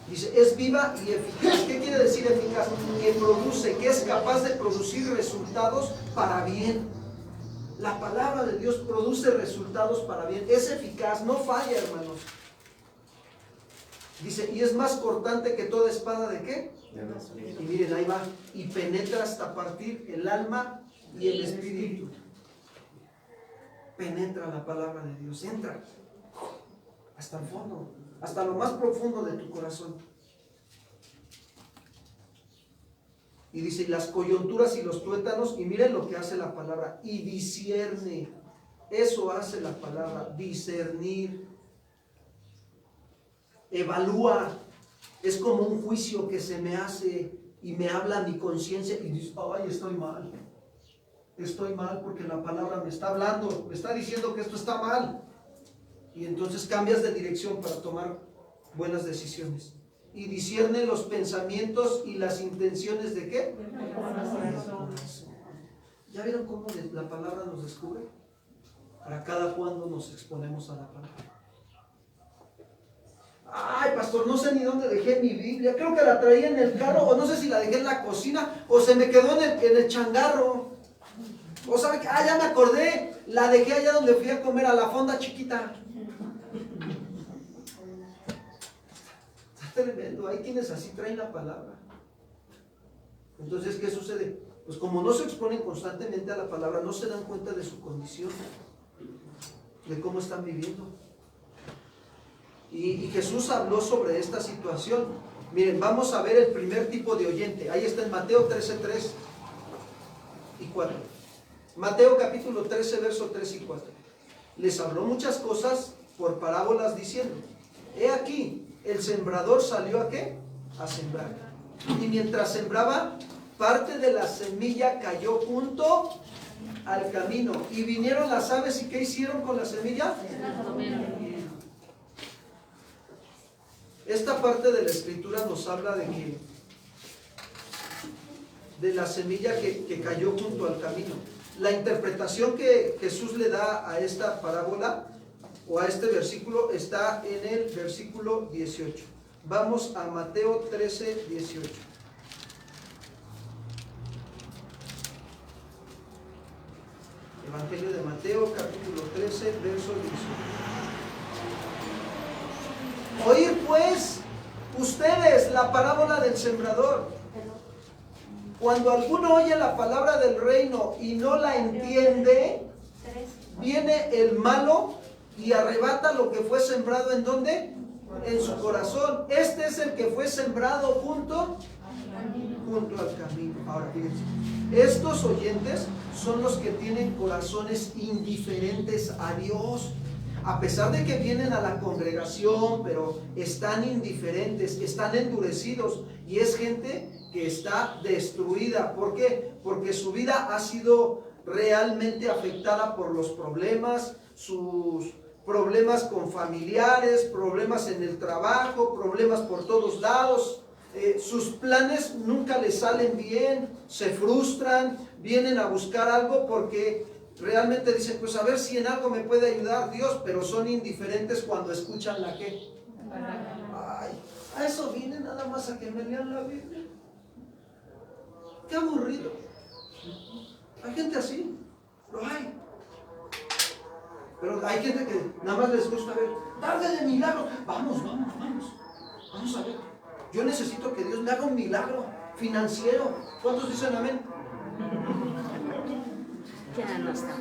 Dice, es viva y eficaz. ¿Qué quiere decir eficaz? Que produce, que es capaz de producir resultados para bien. La palabra de Dios produce resultados para bien. Es eficaz, no falla, hermanos. Dice, y es más cortante que toda espada de ¿qué? Y miren, ahí va. Y penetra hasta partir el alma y el espíritu. Penetra la palabra de Dios. Entra hasta el fondo, hasta lo más profundo de tu corazón. Y dice, y las coyunturas y los tuétanos, y miren lo que hace la palabra, y discierne. Eso hace la palabra, discernir. Evalúa. Es como un juicio que se me hace y me habla mi conciencia y dice, ay, estoy mal. Estoy mal porque la palabra me está hablando, me está diciendo que esto está mal. Y entonces cambias de dirección para tomar buenas decisiones. Y discierne los pensamientos y las intenciones de ¿qué? ¿Ya vieron cómo la palabra nos descubre? Para cada cuando nos exponemos a la palabra. Ay, pastor, no sé ni dónde dejé mi Biblia. Creo que la traía en el carro, o no sé si la dejé en la cocina, o se me quedó en el changarro. O sabe que, ya me acordé, la dejé allá donde fui a comer, a la fonda chiquita. Está tremendo, hay quienes así traen la palabra. Entonces, ¿qué sucede? Pues como no se exponen constantemente a la palabra, no se dan cuenta de su condición, de cómo están viviendo. Y Jesús habló sobre esta situación. Miren, vamos a ver el primer tipo de oyente. Ahí está en Mateo 13:3 y 4. Mateo capítulo 13, verso 3 y 4. Les habló muchas cosas por parábolas diciendo, he aquí, el sembrador salió ¿a qué? A sembrar. Y mientras sembraba, parte de la semilla cayó junto al camino. Y vinieron las aves, ¿y qué hicieron con la semilla? Esta parte de la escritura nos habla de la semilla que cayó junto al camino. La interpretación que Jesús le da a esta parábola o a este versículo está en el versículo 18. Vamos a Mateo 13, 18. Evangelio de Mateo, capítulo 13, verso 18. Oír pues ustedes la parábola del sembrador. Cuando alguno oye la palabra del reino y no la entiende, viene el malo y arrebata lo que fue sembrado ¿en dónde? En su corazón. Este es el que fue sembrado junto al camino. Ahora fíjense, estos oyentes son los que tienen corazones indiferentes a Dios. A pesar de que vienen a la congregación, pero están indiferentes, están endurecidos, y es gente que está destruida. ¿Por qué? Porque su vida ha sido realmente afectada por los problemas, sus problemas con familiares, problemas en el trabajo, problemas por todos lados. Sus planes nunca les salen bien, se frustran, vienen a buscar algo porque realmente dicen, pues a ver si en algo me puede ayudar Dios, pero son indiferentes cuando escuchan la ¿qué? Ay, a eso vine nada más a que me lean la Biblia. Qué aburrido. Hay gente así, lo hay. Pero hay gente que Nada más les gusta ver, tarde de milagro. Vamos a ver. Yo necesito que Dios me haga un milagro financiero. ¿Cuántos dicen amén? Ya no está.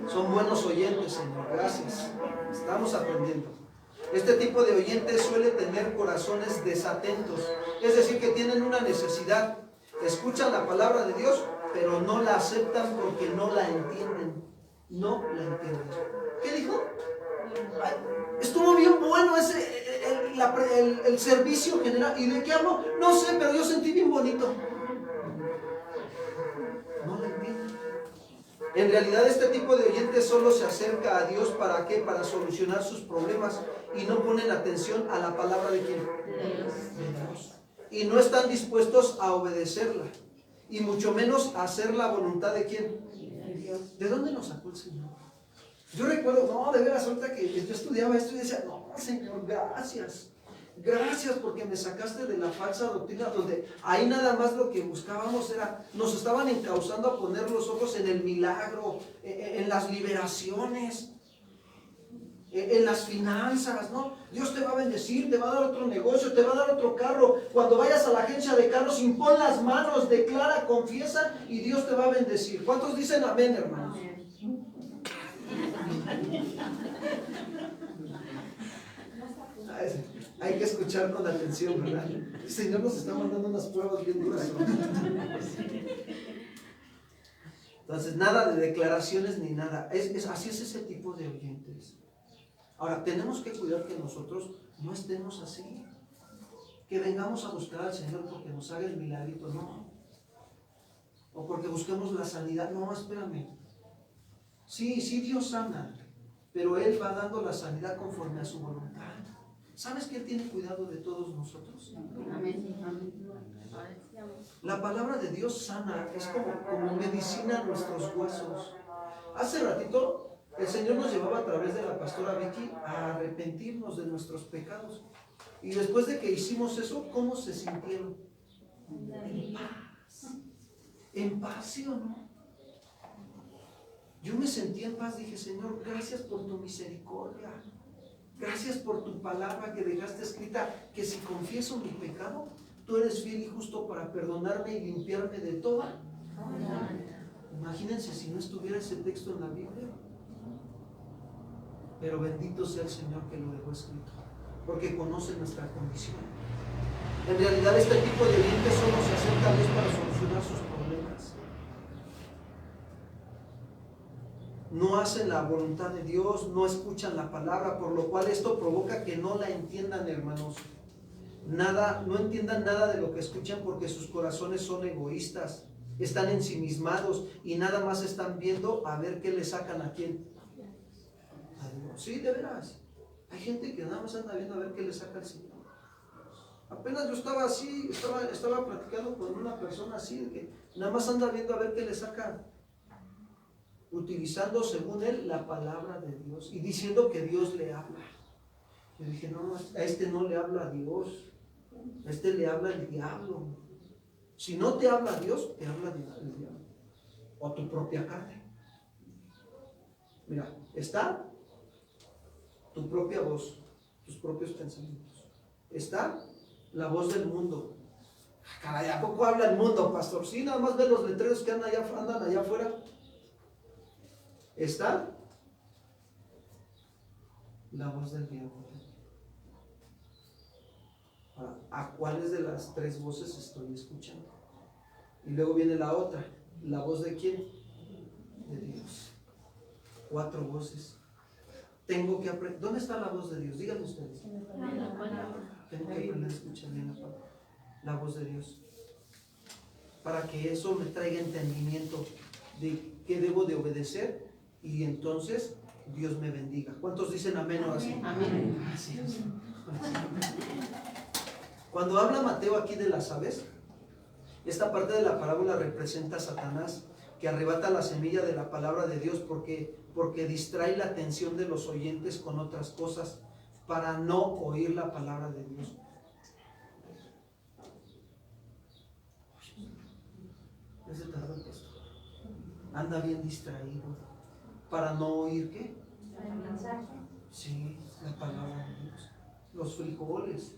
Son buenos oyentes, Señor. Gracias. Estamos aprendiendo. Este tipo de oyentes suele tener corazones desatentos. Es decir, que tienen una necesidad. Escuchan la palabra de Dios, pero no la aceptan porque no la entienden. No la entienden. ¿Qué dijo? Ay, estuvo bien bueno el servicio general. ¿Y de qué hablo? No sé, pero yo sentí bien bonito. No la entienden. En realidad este tipo de oyentes solo se acerca a Dios ¿para qué? Para solucionar sus problemas y no ponen atención a la palabra de quién? De Dios. Y no están dispuestos a obedecerla y mucho menos a hacer la voluntad de quién? De Dios. ¿De dónde nos sacó el Señor? Yo recuerdo, no, de veras, ahorita que yo estudiaba esto y decía, no, Señor, gracias. Gracias porque me sacaste de la falsa doctrina donde ahí nada más lo que buscábamos era, nos estaban encauzando a poner los ojos en el milagro, en las liberaciones, en las finanzas, ¿no? Dios te va a bendecir, te va a dar otro negocio, te va a dar otro carro. Cuando vayas a la agencia de carros, impon las manos, declara, confiesa y Dios te va a bendecir. ¿Cuántos dicen amén, hermanos? Hay que escuchar con atención, ¿verdad? El Señor nos está mandando unas pruebas bien duras. Entonces, nada de declaraciones ni nada. Así es ese tipo de oyentes. Ahora, tenemos que cuidar que nosotros no estemos así. Que vengamos a buscar al Señor porque nos haga el milagrito, no. O porque busquemos la sanidad. No, espérame. Sí, Dios sana, pero Él va dando la sanidad conforme a su voluntad. ¿Sabes que Él tiene cuidado de todos nosotros? Amén. La palabra de Dios sana, es como medicina a nuestros huesos. Hace ratito el Señor nos llevaba a través de la pastora Vicky a arrepentirnos de nuestros pecados. Y después de que hicimos eso, ¿cómo se sintieron? En paz. En paz, ¿sí o no? Yo me sentí en paz, dije, Señor, gracias por tu misericordia. Gracias por tu palabra que dejaste escrita, que si confieso mi pecado, tú eres fiel y justo para perdonarme y limpiarme de toda. Imagínense si no estuviera ese texto en la Biblia. Pero bendito sea el Señor que lo dejó escrito, porque conoce nuestra condición. En realidad este tipo de oyentes solo se acerca a Dios para solucionar sus problemas. No hacen la voluntad de Dios, no escuchan la palabra, por lo cual esto provoca que no la entiendan, hermanos. No entiendan nada de lo que escuchan porque sus corazones son egoístas, están ensimismados y nada más están viendo a ver qué le sacan a quién. A Dios. Sí, de veras. Hay gente que nada más anda viendo a ver qué le saca al Señor. Apenas yo estaba así, estaba platicando con una persona así, que nada más anda viendo a ver qué le saca, utilizando según él la palabra de Dios y diciendo que Dios le habla. Yo dije, no, a este no le habla a Dios, a este le habla el diablo. Si no te habla Dios, te habla el diablo o tu propia carne. Mira, está tu propia voz, tus propios pensamientos. Está la voz del mundo. Caray, ¿a poco habla el mundo, pastor? Sí, nada más ve los letreros que andan allá afuera. Está la voz del diablo. Ahora, ¿a cuáles de las tres voces estoy escuchando? Y luego viene la otra. ¿La voz de quién? De Dios. 4 voces. Tengo que aprender. ¿Dónde está la voz de Dios? Díganme ustedes. Tengo que aprender a escuchar bien la voz de Dios. Para que eso me traiga entendimiento de qué debo de obedecer. Y entonces Dios me bendiga. ¿Cuántos dicen amén o así? Amén. Gracias. Cuando habla Mateo aquí de las aves, esta parte de la parábola representa a Satanás, que arrebata la semilla de la palabra de Dios porque distrae la atención de los oyentes con otras cosas para no oír la palabra de Dios. Ese tardo, anda bien distraído para no oír ¿qué? Sí, la palabra de Dios. Los frijoles.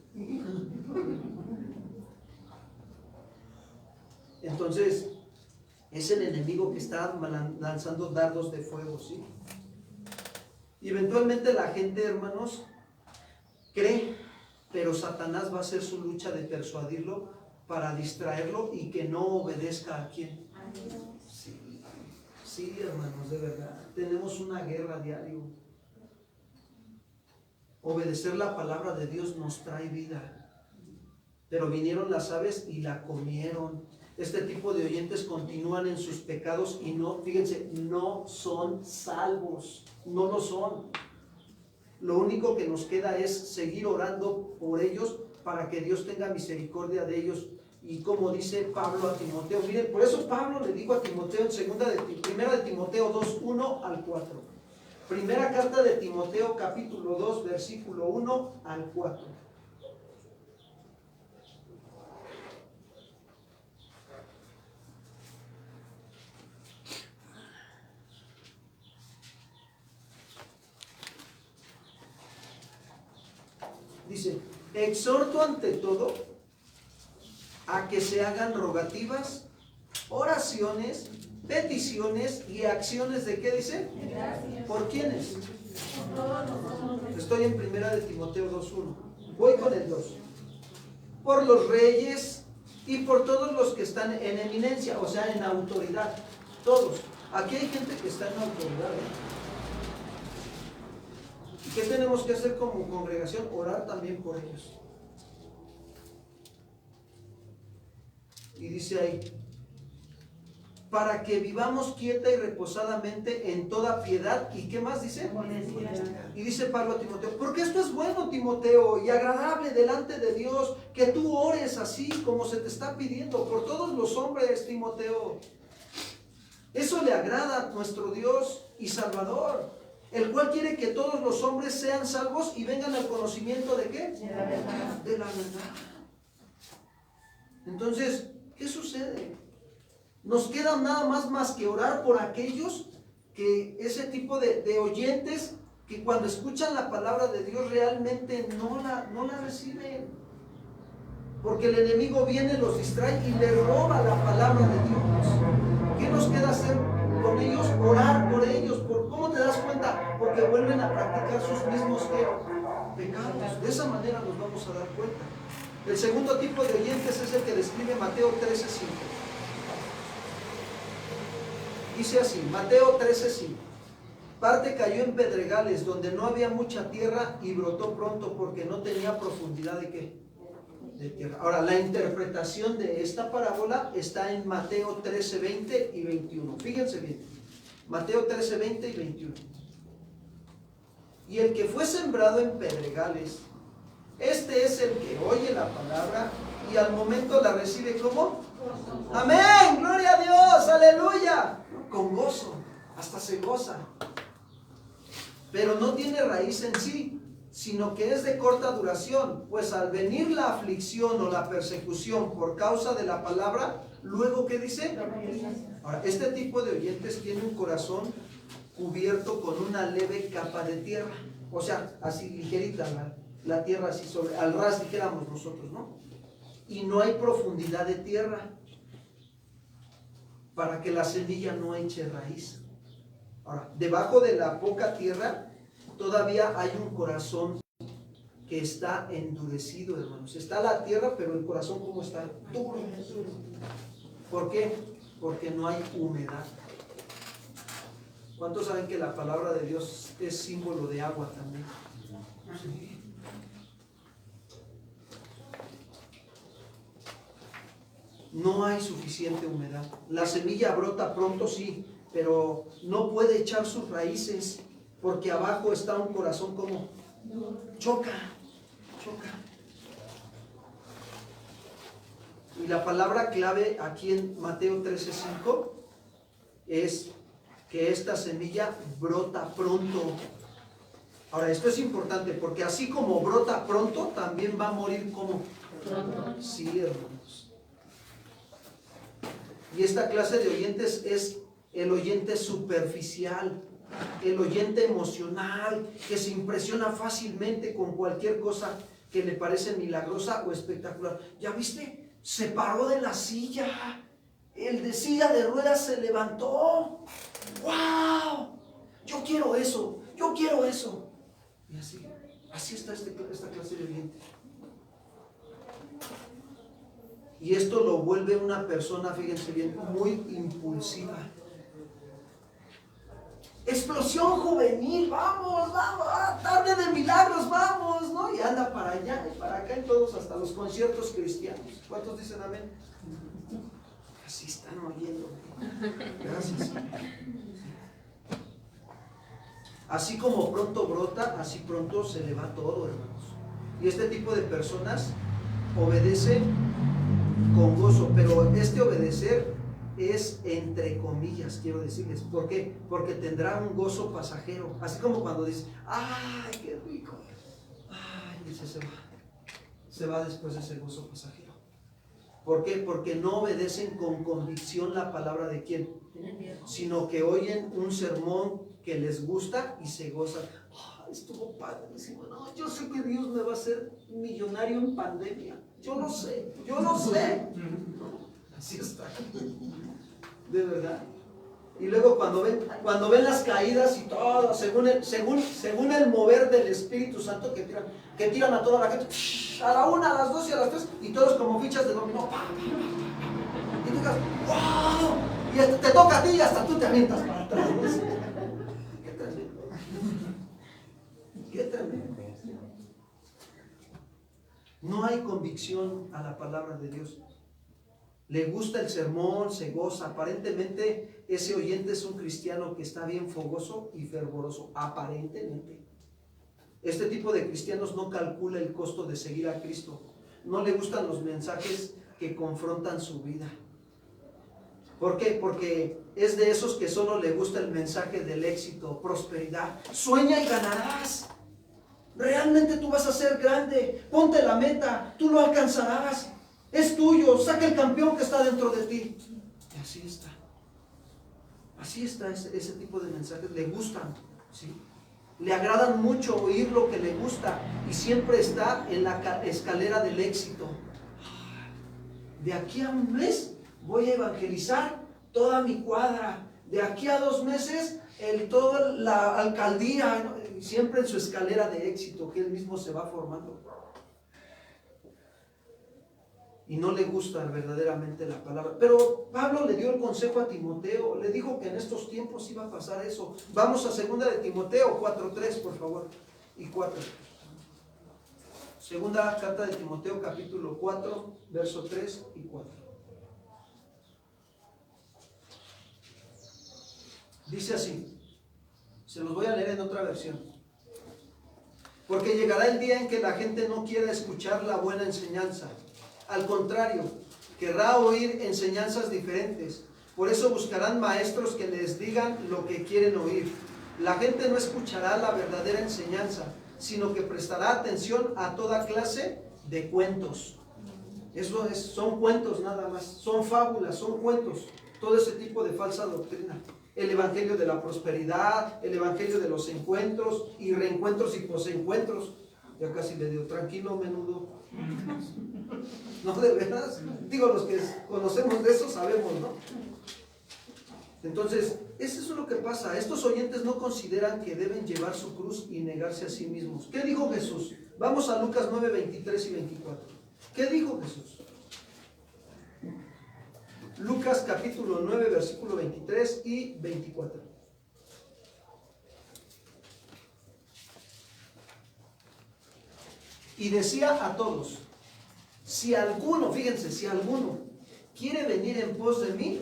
Entonces, es el enemigo que está lanzando dardos de fuego, ¿sí? Y eventualmente la gente, hermanos, cree, pero Satanás va a hacer su lucha de persuadirlo para distraerlo y que no obedezca a quién. Sí, sí, hermanos, de verdad. Tenemos una guerra diario. Obedecer la palabra de Dios nos trae vida. Pero vinieron las aves y la comieron. Este tipo de oyentes continúan en sus pecados y no, fíjense, no son salvos. No lo son. Lo único que nos queda es seguir orando por ellos para que Dios tenga misericordia de ellos. Y como dice Pablo a Timoteo, miren, por eso Pablo le dijo a Timoteo en primera de Timoteo 2, 1 al 4. Primera carta de Timoteo, capítulo 2, versículo 1 al 4. Dice, exhorto ante todo a que se hagan rogativas, oraciones, peticiones y acciones de ¿qué dice? ¿Por quiénes? Estoy en primera de Timoteo 2.1. Voy con el 2. Por los reyes y por todos los que están en eminencia, o sea, en autoridad. Todos. Aquí hay gente que está en autoridad, ¿Y qué tenemos que hacer como congregación? Orar también por ellos. Y dice ahí, para que vivamos quieta y reposadamente en toda piedad. ¿Y qué más dice? Y dice Pablo a Timoteo, porque esto es bueno, Timoteo, y agradable delante de Dios, que tú ores así como se te está pidiendo por todos los hombres, Timoteo. Eso le agrada a nuestro Dios y Salvador, el cual quiere que todos los hombres sean salvos y vengan al conocimiento ¿de qué? De la verdad. De la verdad. Entonces, ¿qué sucede? Nos queda nada más que orar por aquellos que ese tipo de oyentes que cuando escuchan la palabra de Dios realmente no la reciben. Porque el enemigo viene, los distrae y le roba la palabra de Dios. ¿Qué nos queda hacer con ellos? Orar por ellos. ¿Cómo te das cuenta? Porque vuelven a practicar sus mismos pecados. De esa manera nos vamos a dar cuenta. El segundo tipo de oyentes es el que describe Mateo 13:5. Dice así, Mateo 13:5. Parte cayó en pedregales donde no había mucha tierra y brotó pronto porque no tenía profundidad de ¿qué? De tierra. Ahora, la interpretación de esta parábola está en Mateo 13:20 y 21. Fíjense bien. Mateo 13:20 y 21. Y el que fue sembrado en pedregales, este es el que oye la palabra y al momento la recibe ¿cómo? Amén, gloria a Dios, aleluya. Con gozo, hasta se goza. Pero no tiene raíz en sí, sino que es de corta duración, pues al venir la aflicción o la persecución por causa de la palabra, luego ¿qué dice? Ahora, este tipo de oyentes tiene un corazón cubierto con una leve capa de tierra, o sea, así ligerita la tierra, así sobre, al ras dijéramos nosotros, ¿no? Y no hay profundidad de tierra para que la semilla no eche raíz. Ahora, debajo de la poca tierra todavía hay un corazón que está endurecido, hermanos. Está la tierra, pero el corazón ¿cómo está? Duro. ¿Por qué? Porque no hay humedad. ¿Cuántos saben que la palabra de Dios es símbolo de agua también? Sí. No hay suficiente humedad. La semilla brota pronto, sí, pero no puede echar sus raíces porque abajo está un corazón como choca. Y la palabra clave aquí en Mateo 13:5 es que esta semilla brota pronto. Ahora, esto es importante porque así como brota pronto, también va a morir como pronto. Sí, hermanos. Y esta clase de oyentes es el oyente superficial, el oyente emocional, que se impresiona fácilmente con cualquier cosa que le parece milagrosa o espectacular. ¿Ya viste? Se paró de la silla. El de silla de ruedas se levantó. ¡Wow! Yo quiero eso. Yo quiero eso. Y así está esta clase de oyente. Y esto lo vuelve una persona, fíjense bien, muy impulsiva. Explosión juvenil, vamos, tarde de milagros, vamos, ¿no? Y anda para allá y para acá en todos, hasta los conciertos cristianos. ¿Cuántos dicen amén? Así están oyendo. Gracias. Así como pronto brota, así pronto se le va todo, hermanos. Y este tipo de personas obedece con gozo, pero este obedecer es entre comillas, quiero decirles. ¿Por qué? Porque tendrá un gozo pasajero. Así como cuando dices, ¡ay, qué rico! ¡Ay! Dice, se va después de ese gozo pasajero. ¿Por qué? Porque no obedecen con convicción la palabra de quién, sino que oyen un sermón que les gusta y se gozan. ¡Ah, estuvo padrísimo! No, yo sé que Dios me va a hacer millonario en pandemia. Yo lo sé. Así está. De verdad. Y luego cuando ven las caídas y todo, según el mover del Espíritu Santo que tiran a toda la gente, a la 1, a las 2 y a las 3, y todos como fichas de dominó. Y tú digas, ¡wow! Y hasta te toca a ti y hasta tú te avientas para atrás. Qué tremendo. Qué tremendo. No hay convicción a la palabra de Dios. Le gusta el sermón, se goza. Aparentemente ese oyente es un cristiano que está bien fogoso y fervoroso. Aparentemente. Este tipo de cristianos no calcula el costo de seguir a Cristo. No le gustan los mensajes que confrontan su vida. ¿Por qué? Porque es de esos que solo le gusta el mensaje del éxito, prosperidad. Sueña y ganarás. Realmente tú vas a ser grande. Ponte la meta, tú lo alcanzarás. Es tuyo, saca el campeón que está dentro de ti. Y así está. Así está ese tipo de mensajes. Le gustan, ¿sí? Le agradan mucho oír lo que le gusta y siempre está en la escalera del éxito. De aquí a un mes voy a evangelizar toda mi cuadra. De aquí a 2 meses, toda la alcaldía, ¿no? Siempre en su escalera de éxito que él mismo se va formando. Y no le gusta verdaderamente la palabra. Pero Pablo le dio el consejo a Timoteo, le dijo que en estos tiempos iba a pasar eso. Vamos a 2 de Timoteo 4:3, por favor, y 4. Segunda carta de Timoteo, capítulo 4, verso 3 y 4. Dice así, se los voy a leer en otra versión. Porque llegará el día en que la gente no quiera escuchar la buena enseñanza. Al contrario, querrá oír enseñanzas diferentes. Por eso buscarán maestros que les digan lo que quieren oír. La gente no escuchará la verdadera enseñanza, sino que prestará atención a toda clase de cuentos. Eso son cuentos nada más, son fábulas, son cuentos, todo ese tipo de falsa doctrina. El evangelio de la prosperidad, el evangelio de los encuentros y reencuentros y posencuentros. Ya casi le digo, tranquilo, menudo. No, de veras. Digo, los que conocemos de eso sabemos, ¿no? Entonces, eso es lo que pasa. Estos oyentes no consideran que deben llevar su cruz y negarse a sí mismos. ¿Qué dijo Jesús? Vamos a Lucas 9, 23 y 24. ¿Qué dijo Jesús? Lucas capítulo 9, versículo 23 y 24. Y decía a todos, si alguno, fíjense, si alguno quiere venir en pos de mí,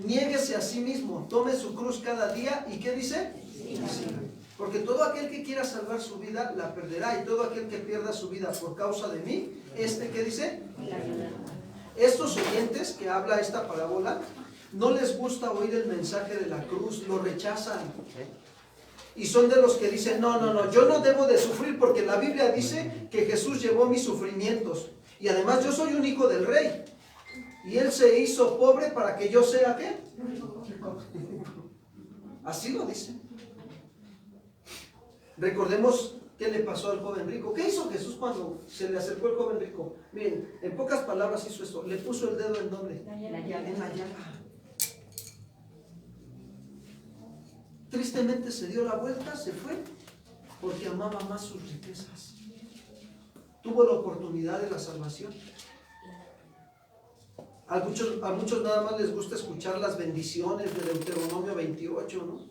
niéguese a sí mismo, tome su cruz cada día, ¿y qué dice? Sí. Porque todo aquel que quiera salvar su vida, la perderá, y todo aquel que pierda su vida por causa de mí, ¿qué dice? Estos oyentes que habla esta parábola, no les gusta oír el mensaje de la cruz, lo rechazan. Y son de los que dicen, no, yo no debo de sufrir porque la Biblia dice que Jesús llevó mis sufrimientos. Y además yo soy un hijo del rey. Y Él se hizo pobre para que yo sea, ¿qué? Así lo dice. Recordemos qué le pasó al joven rico. ¿Qué hizo Jesús cuando se le acercó el joven rico? Miren, en pocas palabras hizo esto. Le puso el dedo en donde. En la llaga. Tristemente se dio la vuelta, se fue, porque amaba más sus riquezas. Tuvo la oportunidad de la salvación. A muchos nada más les gusta escuchar las bendiciones de Deuteronomio 28, ¿no?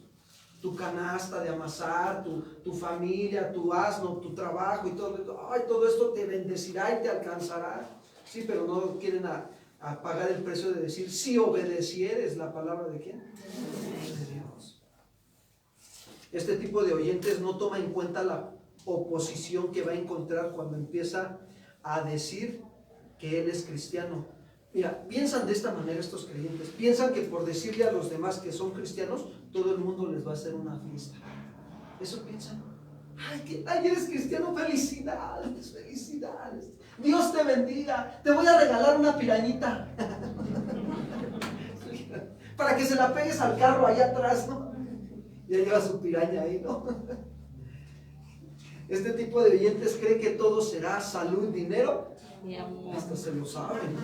Tu canasta de amasar, tu familia, tu asno, tu trabajo y todo. Ay, todo esto te bendecirá y te alcanzará. Sí, pero no quieren a pagar el precio de decir, si obedecieres la palabra de ¿quién? De Dios. Este tipo de oyentes no toma en cuenta la oposición que va a encontrar cuando empieza a decir que él es cristiano. Mira, piensan de esta manera estos creyentes. Piensan que por decirle a los demás que son cristianos, todo el mundo les va a hacer una fiesta. Eso piensan. Ay, eres cristiano, felicidades, felicidades. Dios te bendiga. Te voy a regalar una pirañita. Para que se la pegues al carro allá atrás, ¿no? Ya lleva su piraña ahí, ¿no? Este tipo de oyentes cree que todo será salud, dinero. Hasta se lo saben.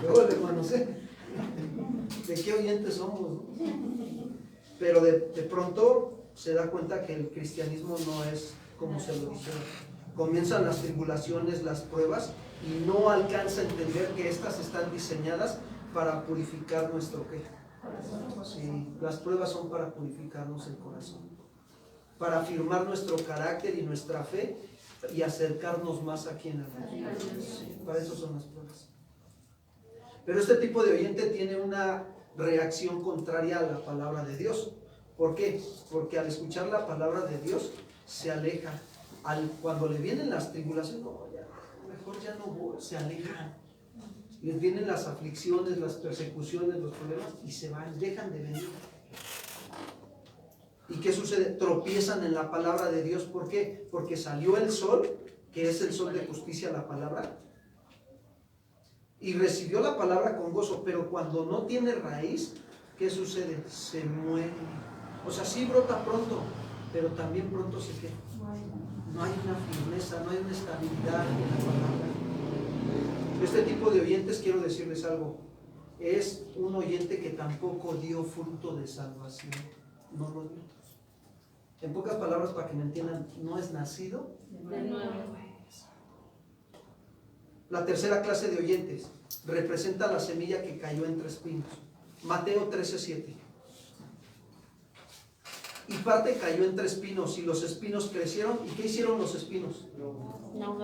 Luego, hermanos, ¿de qué oyentes somos? ¿No? Pero de pronto se da cuenta que el cristianismo no es como se lo dijeron. Comienzan las tribulaciones, las pruebas, y no alcanza a entender que estas están diseñadas para purificar nuestro ¿qué? Sí, las pruebas son para purificarnos el corazón, para afirmar nuestro carácter y nuestra fe y acercarnos más a quien amamos. Sí, para eso son las pruebas. Pero este tipo de oyente tiene una reacción contraria a la palabra de Dios. ¿Por qué? Porque al escuchar la palabra de Dios se aleja. Cuando le vienen las tribulaciones, no, ya, mejor ya no voy, se aleja. Les vienen las aflicciones, las persecuciones, los problemas y se van, dejan de venir. ¿Y qué sucede? Tropiezan en la palabra de Dios. ¿Por qué? Porque salió el sol, que es el sol de justicia, la palabra, y recibió la palabra con gozo, pero cuando no tiene raíz, ¿qué sucede? Se muere. O sea, sí brota pronto, pero también pronto se queda. No hay una firmeza, no hay una estabilidad en la palabra. Este tipo de oyentes, quiero decirles algo, es un oyente que tampoco dio fruto de salvación. No lo dio. En pocas palabras, para que me entiendan, no es nacido de nuevo. La tercera clase de oyentes representa la semilla que cayó entre espinos. Mateo 13:7. Y parte cayó entre espinos, y los espinos crecieron. ¿Y qué hicieron los espinos? No.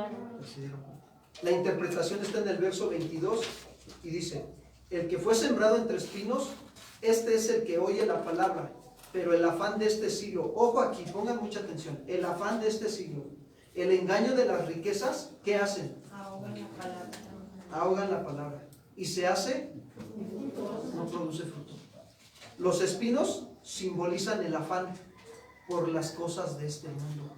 La interpretación está en el verso 22 y dice: el que fue sembrado entre espinos, este es el que oye la palabra, pero el afán de este siglo, ojo aquí, pongan mucha atención, el afán de este siglo, el engaño de las riquezas, ¿qué hacen? Ahogan la palabra. Y se hace, no produce fruto. Los espinos simbolizan el afán por las cosas de este mundo,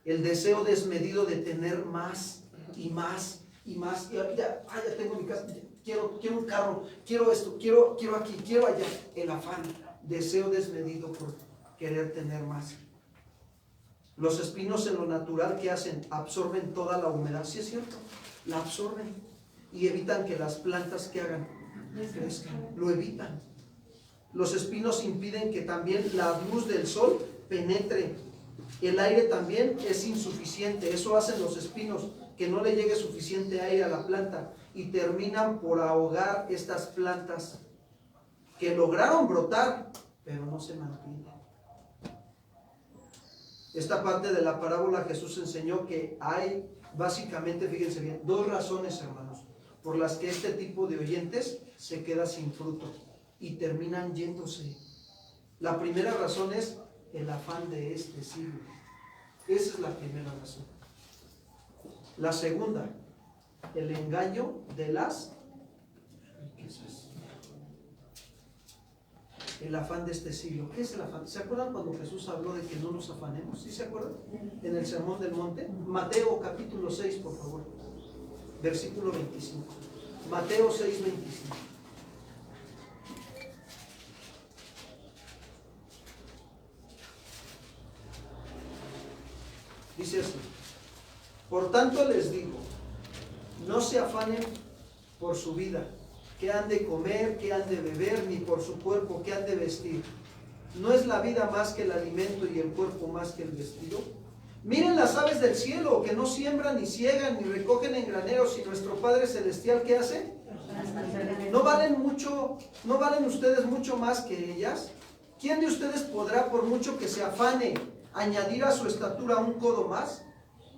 el deseo desmedido de tener más y más y más. Y ya tengo mi casa, quiero un carro, quiero esto, quiero aquí, quiero allá. El afán, deseo desmedido por querer tener más. Los espinos en lo natural, ¿qué hacen? Absorben toda la humedad. ¿Sí es cierto? La absorben y evitan que las plantas que hagan crezcan. Lo evitan. Los espinos impiden que también la luz del sol penetre. El aire también es insuficiente. Eso hacen los espinos, que no le llegue suficiente aire a la planta, y terminan por ahogar estas plantas que lograron brotar, pero no se mantienen. Esta parte de la parábola Jesús enseñó que hay, básicamente, fíjense bien, dos razones, hermanos, por las que este tipo de oyentes se queda sin fruto y terminan yéndose. La primera razón es el afán de este siglo. Esa es la primera razón. La segunda, el engaño de las riquezas. El afán de este siglo. ¿Qué es el afán? ¿Se acuerdan cuando Jesús habló de que no nos afanemos? ¿Sí se acuerdan? En el Sermón del Monte. Mateo capítulo 6, por favor. Versículo 25. Mateo 6, 25. Dice así: por tanto les digo, no se afanen por su vida, qué han de comer, qué han de beber, ni por su cuerpo, qué han de vestir. ¿No es la vida más que el alimento y el cuerpo más que el vestido? Miren las aves del cielo, que no siembran, ni ciegan, ni recogen en graneros, y nuestro Padre Celestial, ¿qué hace? ¿No valen mucho, no valen ustedes mucho más que ellas? ¿Quién de ustedes podrá, por mucho que se afane, añadir a su estatura un codo más?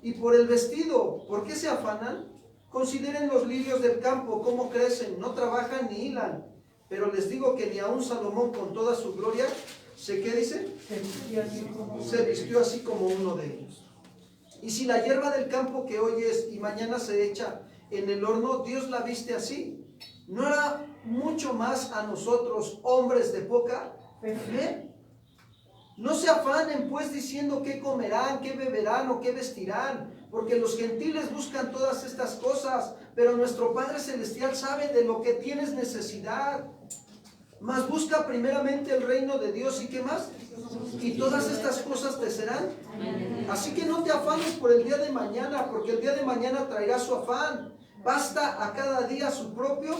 Y por el vestido, ¿por qué se afanan? Consideren los lirios del campo, cómo crecen, no trabajan ni hilan. Pero les digo que ni aun Salomón con toda su gloria, ¿qué dice? Se vistió así como uno de ellos. Y si la hierba del campo que hoy es y mañana se echa en el horno, Dios la viste así, ¿no hará mucho más a nosotros, hombres de poca fe? No se afanen pues diciendo qué comerán, qué beberán o qué vestirán, porque los gentiles buscan todas estas cosas, pero nuestro Padre Celestial sabe de lo que tienes necesidad. Mas busca primeramente el reino de Dios, ¿y qué más? Y todas estas cosas te serán. Así que no te afanes por el día de mañana, porque el día de mañana traerá su afán. Basta a cada día su propio.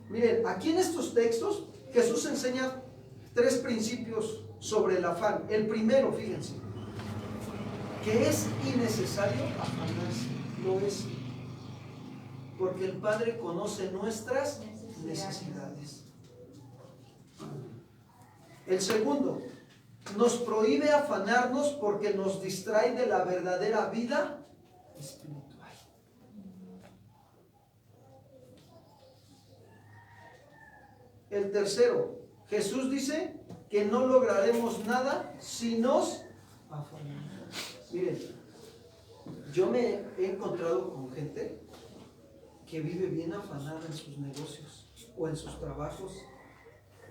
Miren, aquí en estos textos Jesús enseña 3 principios sobre el afán. El primero, fíjense, que es innecesario afanarse, lo es, porque el Padre conoce nuestras necesidades. El segundo, nos prohíbe afanarnos porque nos distrae de la verdadera vida espiritual. El tercero, Jesús dice que no lograremos nada si nos afanamos. Miren, yo me he encontrado con gente que vive bien afanada en sus negocios, o en sus trabajos,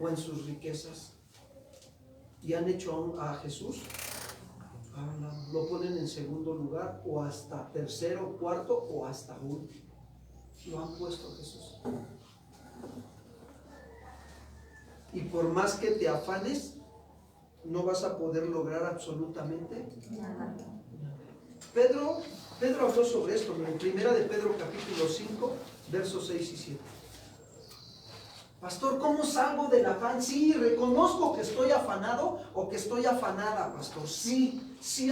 o en sus riquezas, y han hecho a Jesús, lo ponen en segundo lugar, o hasta tercero, cuarto, o hasta último. Lo han puesto a Jesús. Y por más que te afanes, no vas a poder lograr absolutamente nada. Pedro habló sobre esto en Primera de Pedro capítulo 5, versos 6 y 7. Pastor, ¿cómo salgo del afán? Sí, reconozco que estoy afanado o que estoy afanada, pastor. Sí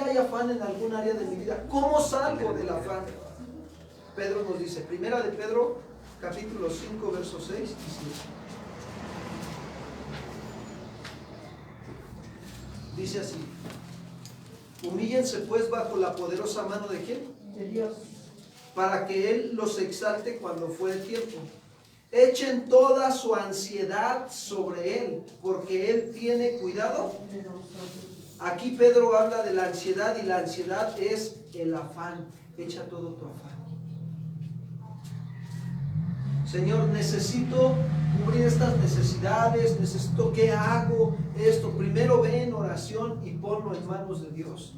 hay afán en algún área de mi vida. ¿Cómo salgo del afán? Pedro nos dice, Primera de Pedro capítulo 5, versos 6 y 7. Dice así: humíllense pues bajo la poderosa mano ¿de quién? De Dios. Para que Él los exalte cuando fuere tiempo. Echen toda su ansiedad sobre Él, porque Él tiene cuidado. Aquí Pedro habla de la ansiedad, y la ansiedad es el afán. Echa todo tu afán. Señor, necesito cubrir estas necesidades, necesito, ¿qué hago? Esto, primero ve en oración y ponlo en manos de Dios.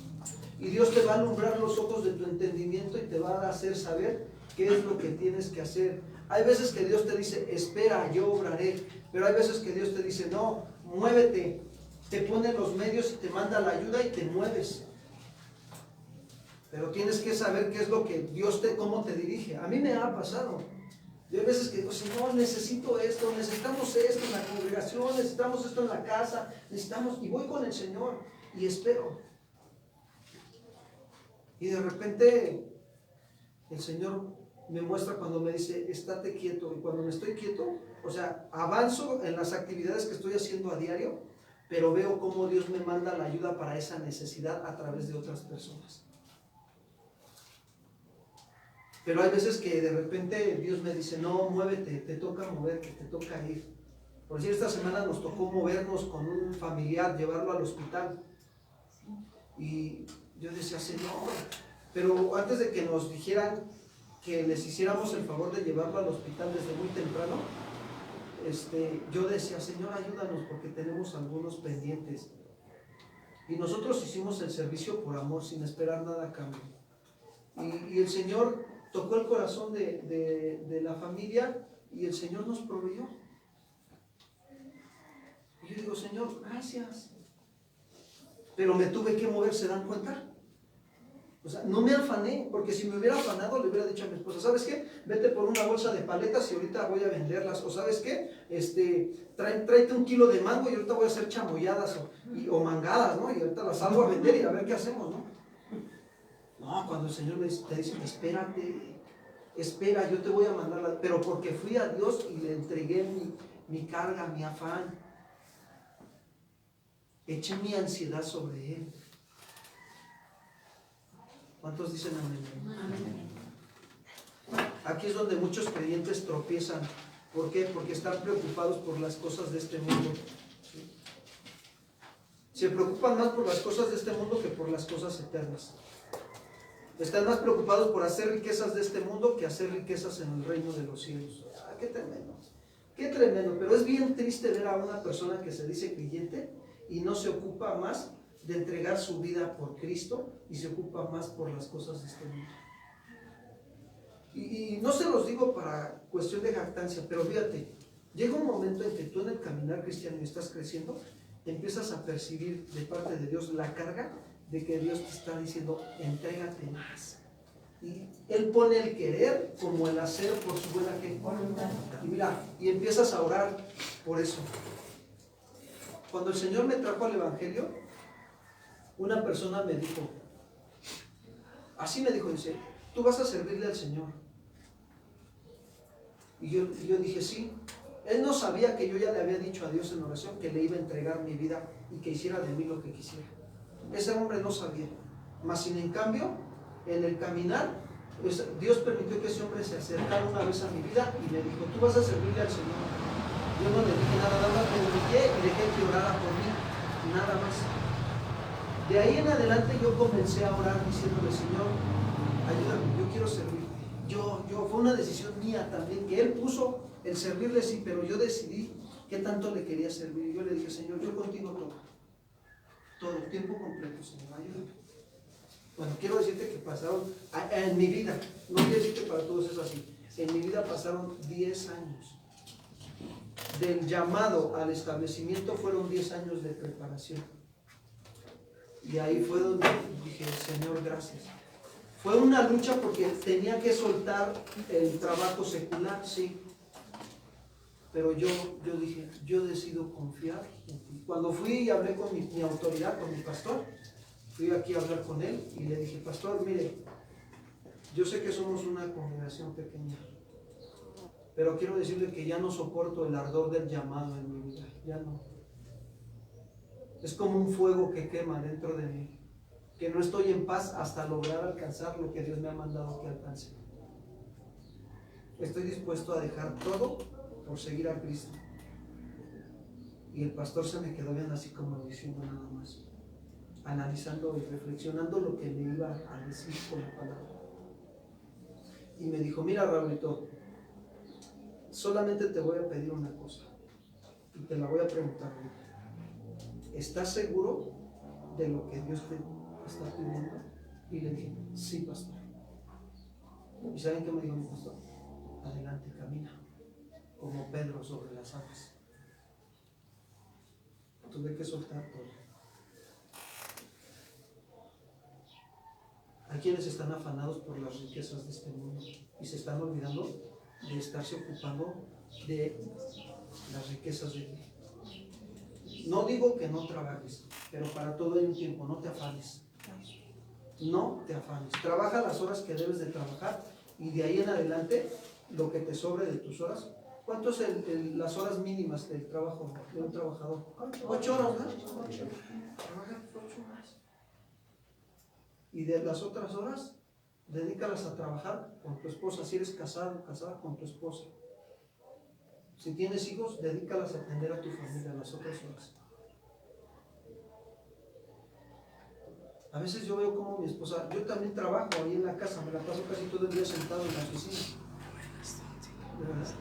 Y Dios te va a alumbrar los ojos de tu entendimiento y te va a hacer saber qué es lo que tienes que hacer. Hay veces que Dios te dice, espera, yo obraré. Pero hay veces que Dios te dice, no, muévete. Te pone los medios y te manda la ayuda y te mueves. Pero tienes que saber qué es lo que Dios cómo te dirige. A mí me ha pasado. Yo hay veces que digo, Señor, necesito esto, necesitamos esto en la congregación, necesitamos esto en la casa, y voy con el Señor y espero. Y de repente el Señor me muestra cuando me dice, estate quieto. Y cuando me estoy quieto, o sea, avanzo en las actividades que estoy haciendo a diario, pero veo cómo Dios me manda la ayuda para esa necesidad a través de otras personas. Pero hay veces que de repente Dios me dice, no, muévete, te toca moverte, te toca ir. Por decir, esta semana nos tocó movernos con un familiar, llevarlo al hospital. Y yo decía, Señor, pero antes de que nos dijeran que les hiciéramos el favor de llevarlo al hospital desde muy temprano, yo decía, Señor, ayúdanos porque tenemos algunos pendientes. Y nosotros hicimos el servicio por amor, sin esperar nada a cambio. Y el Señor tocó el corazón de la familia y el Señor nos proveyó. Y yo digo, Señor, gracias. Pero me tuve que mover, ¿se dan cuenta? O sea, no me afané, porque si me hubiera afanado le hubiera dicho a mi esposa, ¿sabes qué? Vete por una bolsa de paletas y ahorita voy a venderlas. O ¿sabes qué? Tráete 1 kilo de mango y ahorita voy a hacer chamoyadas o mangadas, ¿no? Y ahorita las salgo a vender y a ver qué hacemos, ¿no? No, cuando el Señor te dice, espera, yo te voy a mandar, pero porque fui a Dios y le entregué mi carga, mi afán, eché mi ansiedad sobre Él. ¿Cuántos dicen amén? Aquí es donde muchos creyentes tropiezan. ¿Por qué? Porque están preocupados por las cosas de este mundo. ¿Sí? Se preocupan más por las cosas de este mundo que por las cosas eternas. Están más preocupados por hacer riquezas de este mundo que hacer riquezas en el reino de los cielos. ¡Ah, qué tremendo! ¡Qué tremendo! Pero es bien triste ver a una persona que se dice creyente y no se ocupa más de entregar su vida por Cristo y se ocupa más por las cosas de este mundo. Y no se los digo para cuestión de jactancia, pero fíjate, llega un momento en que tú en el caminar cristiano y estás creciendo, empiezas a percibir de parte de Dios la carga de que Dios te está diciendo, entrégate más. Y Él pone el querer como el hacer por su buena voluntad. Y mira, y empiezas a orar por eso. Cuando el Señor me trajo al Evangelio, una persona me dijo, así me dijo, dice, tú vas a servirle al Señor. Y yo dije, sí. Él no sabía que yo ya le había dicho a Dios en oración que le iba a entregar mi vida y que hiciera de mí lo que quisiera. Ese hombre no sabía. Mas sin en cambio, en el caminar, pues, Dios permitió que ese hombre se acercara una vez a mi vida y me dijo, tú vas a servirle al Señor. Yo no le dije nada más me humillé y dejé que orara por mí, nada más. De ahí en adelante yo comencé a orar diciéndole, Señor, ayúdame, yo quiero servirte. Fue una decisión mía también, que Él puso el servirle, sí, pero yo decidí qué tanto le quería servir. Yo le dije, Señor, yo contigo todo, tiempo completo, Señor, ayúdame. Bueno, quiero decirte que pasaron, en mi vida, no quiero decir que para todos es así, en mi vida pasaron 10 años. Del llamado al establecimiento fueron 10 años de preparación. Y ahí fue donde dije, Señor, gracias. Fue una lucha porque tenía que soltar el trabajo secular, sí. Pero yo dije, yo decido confiar en ti. Cuando fui y hablé con mi autoridad, con mi pastor, fui aquí a hablar con él y le dije, pastor, mire, yo sé que somos una congregación pequeña, pero quiero decirle que ya no soporto el ardor del llamado en mi vida, ya no. Es como un fuego que quema dentro de mí, que no estoy en paz hasta lograr alcanzar lo que Dios me ha mandado que alcance. Estoy dispuesto a dejar todo por seguir a Cristo. Y el pastor se me quedó bien así como diciendo nada más, analizando y reflexionando lo que me iba a decir con la palabra. Y me dijo, mira, Raulito, solamente te voy a pedir una cosa y te la voy a preguntar. ¿Estás seguro de lo que Dios te está pidiendo? Y le dije, sí, pastor. ¿Y saben qué me dijo mi pastor? Adelante, camina, como Pedro sobre las aguas. Tuve que soltar todo. Hay quienes están afanados por las riquezas de este mundo y se están olvidando de estarse ocupando de las riquezas de Dios. No digo que no trabajes, pero para todo hay un tiempo, no te afanes. No te afanes. Trabaja las horas que debes de trabajar y de ahí en adelante lo que te sobre de tus horas. ¿Cuánto es las horas mínimas del trabajo de un trabajador? 8 horas, ¿no? Trabaja 8 horas. Y de las otras horas, dedícalas a trabajar con tu esposa. Si eres casado, casada con tu esposa. Si tienes hijos, dedícalas a atender a tu familia las otras horas. A veces yo veo como mi esposa, yo también trabajo ahí en la casa, me la paso casi todo el día sentado en la oficina. ¿De verdad?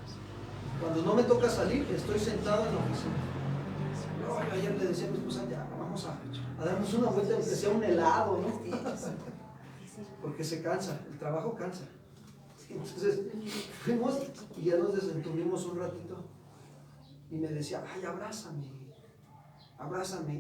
Cuando no me toca salir, estoy sentado en la oficina. Yo ayer le decía a mi esposa, ya, vamos a darnos una vuelta, aunque sea un helado, ¿no? Porque se cansa, el trabajo cansa. Entonces fuimos y ya nos desentuvimos un ratito. Y me decía, ay, abrázame.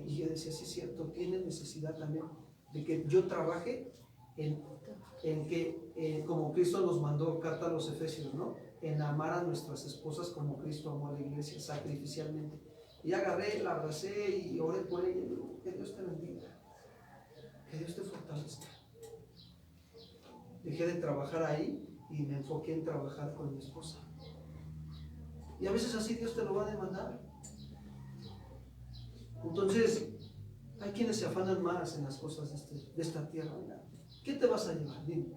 Y yo decía, sí es cierto, tiene necesidad también de que yo trabaje en que, como Cristo nos mandó carta a los Efesios, ¿no? En amar a nuestras esposas como Cristo amó a la iglesia, sacrificialmente. Y agarré, la abracé y oré por ella. Y digo, que Dios te bendiga, que Dios te fortalezca. Dejé de trabajar ahí y me enfoqué en trabajar con mi esposa. Y a veces así Dios te lo va a demandar. Entonces, hay quienes se afanan más en las cosas de esta tierra. ¿Qué te vas a llevar? Dime.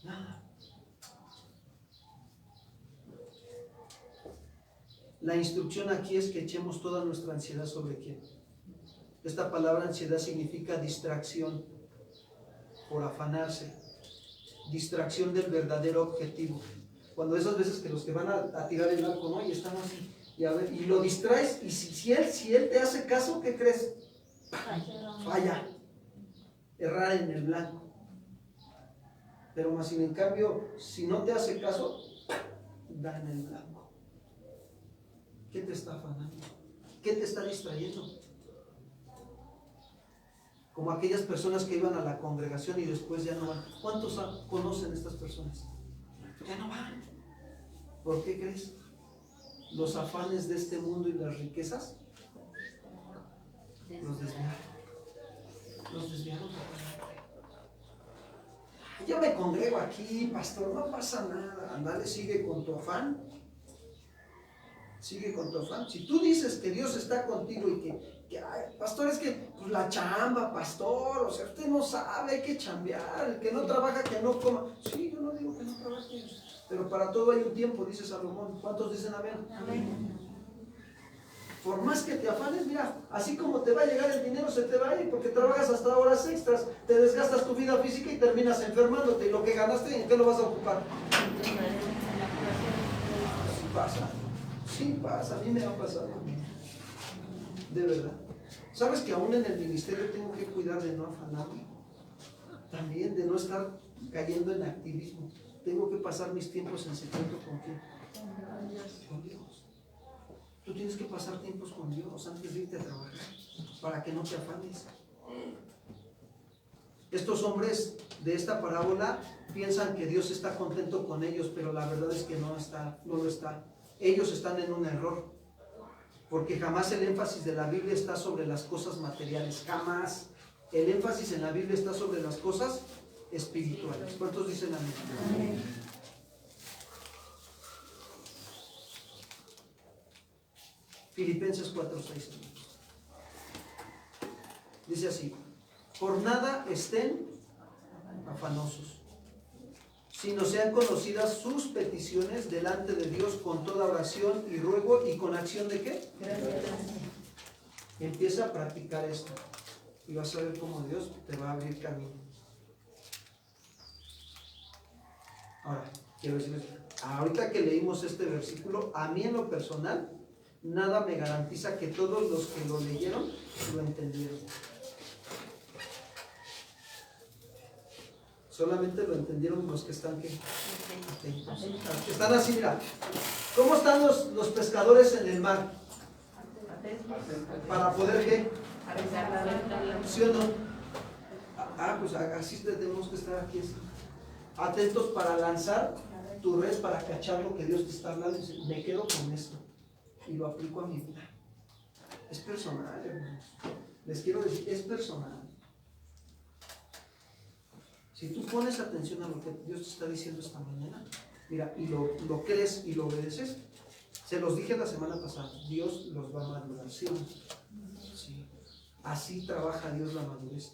Nada. La instrucción aquí es que echemos toda nuestra ansiedad sobre quién. Esta palabra ansiedad significa distracción por afanarse, distracción del verdadero objetivo. Cuando esas veces que los que van a tirar el arco, ¿no? Y están así, y lo distraes, y si él te hace caso, ¿qué crees? Falla. Errar en el blanco. Pero más sin en cambio, si no te hace caso, da en el blanco. ¿Qué te está afanando? ¿Qué te está distrayendo? Como aquellas personas que iban a la congregación y después ya no van. ¿Cuántos conocen estas personas? Ya no van. ¿Por qué crees? Los afanes de este mundo y las riquezas los desviaron. Los desviaron. Yo me congrego aquí, pastor, no pasa nada. Andale, sigue con tu afán. Sigue con tu afán. Si tú dices que Dios está contigo y ay, pastor, es que pues, la chamba, pastor, o sea, usted no sabe, hay que chambear. El que no trabaja, que no coma. Sí, yo no digo que no trabaje, pero para todo hay un tiempo, dice Salomón. ¿Cuántos dicen amén? Amén. Por más que te afanes, mira, así como te va a llegar el dinero, se te va a ir, porque trabajas hasta horas extras, te desgastas tu vida física y terminas enfermándote, y lo que ganaste, ¿en qué lo vas a ocupar? Sí pasa. Sí pasa, a mí me ha pasado. De verdad. ¿Sabes que aún en el ministerio tengo que cuidar de no afanarme? También de no estar cayendo en activismo. Tengo que pasar mis tiempos en secreto con quién? Con Dios. Tú tienes que pasar tiempos con Dios antes de irte a trabajar, para que no te afanes. Estos hombres de esta parábola piensan que Dios está contento con ellos, pero la verdad es que no lo está. Ellos están en un error, porque jamás el énfasis de la Biblia está sobre las cosas materiales, jamás. El énfasis en la Biblia está sobre las cosas espirituales. ¿Cuántos dicen amén? Amén. Filipenses 4:6. Dice así: por nada estén afanosos, sino sean conocidas sus peticiones delante de Dios con toda oración y ruego y con acción de ¿qué? Gracias. Empieza a practicar esto y vas a ver cómo Dios te va a abrir camino. Ahora, quiero decirles, ahorita que leímos este versículo, a mí en lo personal, nada me garantiza que todos los que lo leyeron lo entendieron. Solamente lo entendieron los que están atentos. Los que están así, mira. ¿Cómo están los pescadores en el mar? Para poder ¿qué? ¿Sí o no? Pues así tenemos que estar aquí. Atentos para lanzar tu red, para cachar lo que Dios te está hablando. Me quedo con esto y lo aplico a mi vida. Es personal, hermanos. Les quiero decir, es personal. Si tú pones atención a lo que Dios te está diciendo esta mañana, mira, y lo crees y lo obedeces, se los dije la semana pasada, Dios los va a madurar, ¿sí? Sí. Así trabaja Dios la madurez.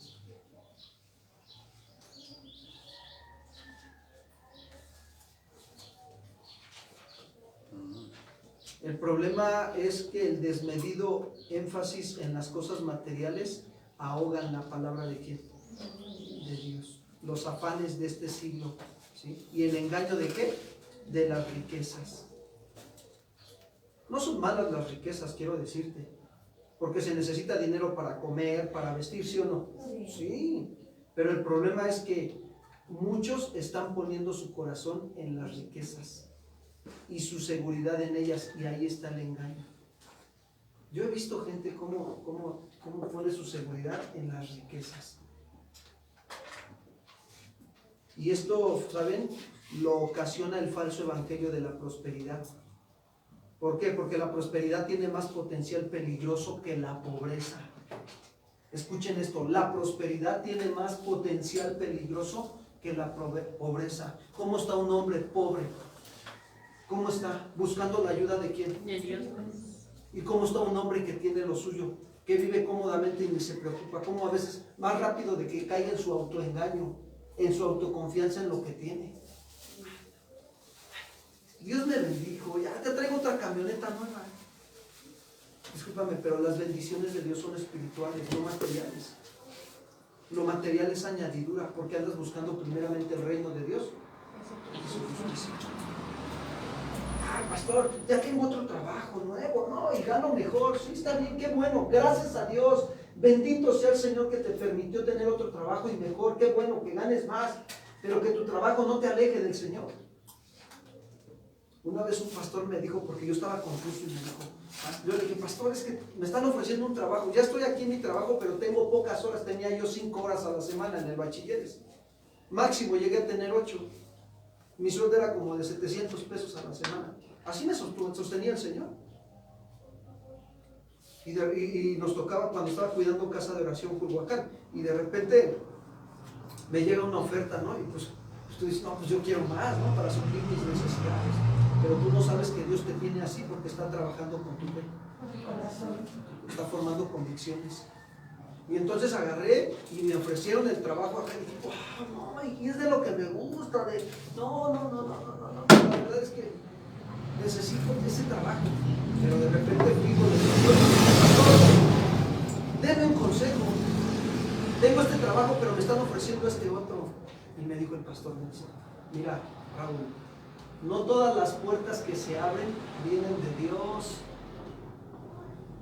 El problema es que el desmedido énfasis en las cosas materiales ahogan la palabra de ¿quién? De Dios. Los afanes de este siglo, ¿sí? Y el engaño de ¿qué? De las riquezas. No son malas las riquezas, quiero decirte, porque se necesita dinero para comer, para vestir, ¿sí o no? Sí, pero el problema es que muchos están poniendo su corazón en las riquezas y su seguridad en ellas, y ahí está el engaño. Yo he visto gente cómo pone su seguridad en las riquezas. Y esto, ¿saben? Lo ocasiona el falso evangelio de la prosperidad. ¿Por qué? Porque la prosperidad tiene más potencial peligroso que la pobreza. Escuchen esto, la prosperidad tiene más potencial peligroso que la pobreza. ¿Cómo está un hombre pobre? ¿Cómo está? ¿Buscando la ayuda de quién? De Dios. ¿Y cómo está un hombre que tiene lo suyo? Que vive cómodamente y ni se preocupa. ¿Cómo a veces más rápido de que caiga en su autoengaño, en su autoconfianza en lo que tiene? Dios me bendijo, ya te traigo otra camioneta nueva. Discúlpame, pero las bendiciones de Dios son espirituales, no materiales. Lo material es añadidura, porque andas buscando primeramente el reino de Dios y su justicia. Ay, pastor, ya tengo otro trabajo nuevo, no, y gano mejor. Sí, está bien, qué bueno, gracias a Dios. Bendito sea el Señor que te permitió tener otro trabajo y mejor, qué bueno, que ganes más, pero que tu trabajo no te aleje del Señor. Una vez un pastor me dijo, porque yo estaba confuso y me dijo, yo le dije, pastor, es que me están ofreciendo un trabajo, ya estoy aquí en mi trabajo, pero tengo pocas horas, tenía yo 5 horas a la semana en el bachilleres, máximo llegué a tener 8, mi sueldo era como de 700 pesos a la semana, así me sostenía el Señor. Y nos tocaba cuando estaba cuidando casa de oración Culhuacán, y de repente me llega una oferta, ¿no? Y pues tú dices, no, pues yo quiero más, ¿no? Para suplir mis necesidades. Pero tú no sabes que Dios te tiene así porque está trabajando con tu fe. Está formando convicciones. Y entonces agarré y me ofrecieron el trabajo acá y dije, wow, no, y es de lo que me gusta, no. La verdad es que necesito ese trabajo. Pero de repente fui con el pastor, denme un consejo. Tengo este trabajo, pero me están ofreciendo este otro. Y me dijo el pastor, me dice, mira, Raúl, no todas las puertas que se abren vienen de Dios.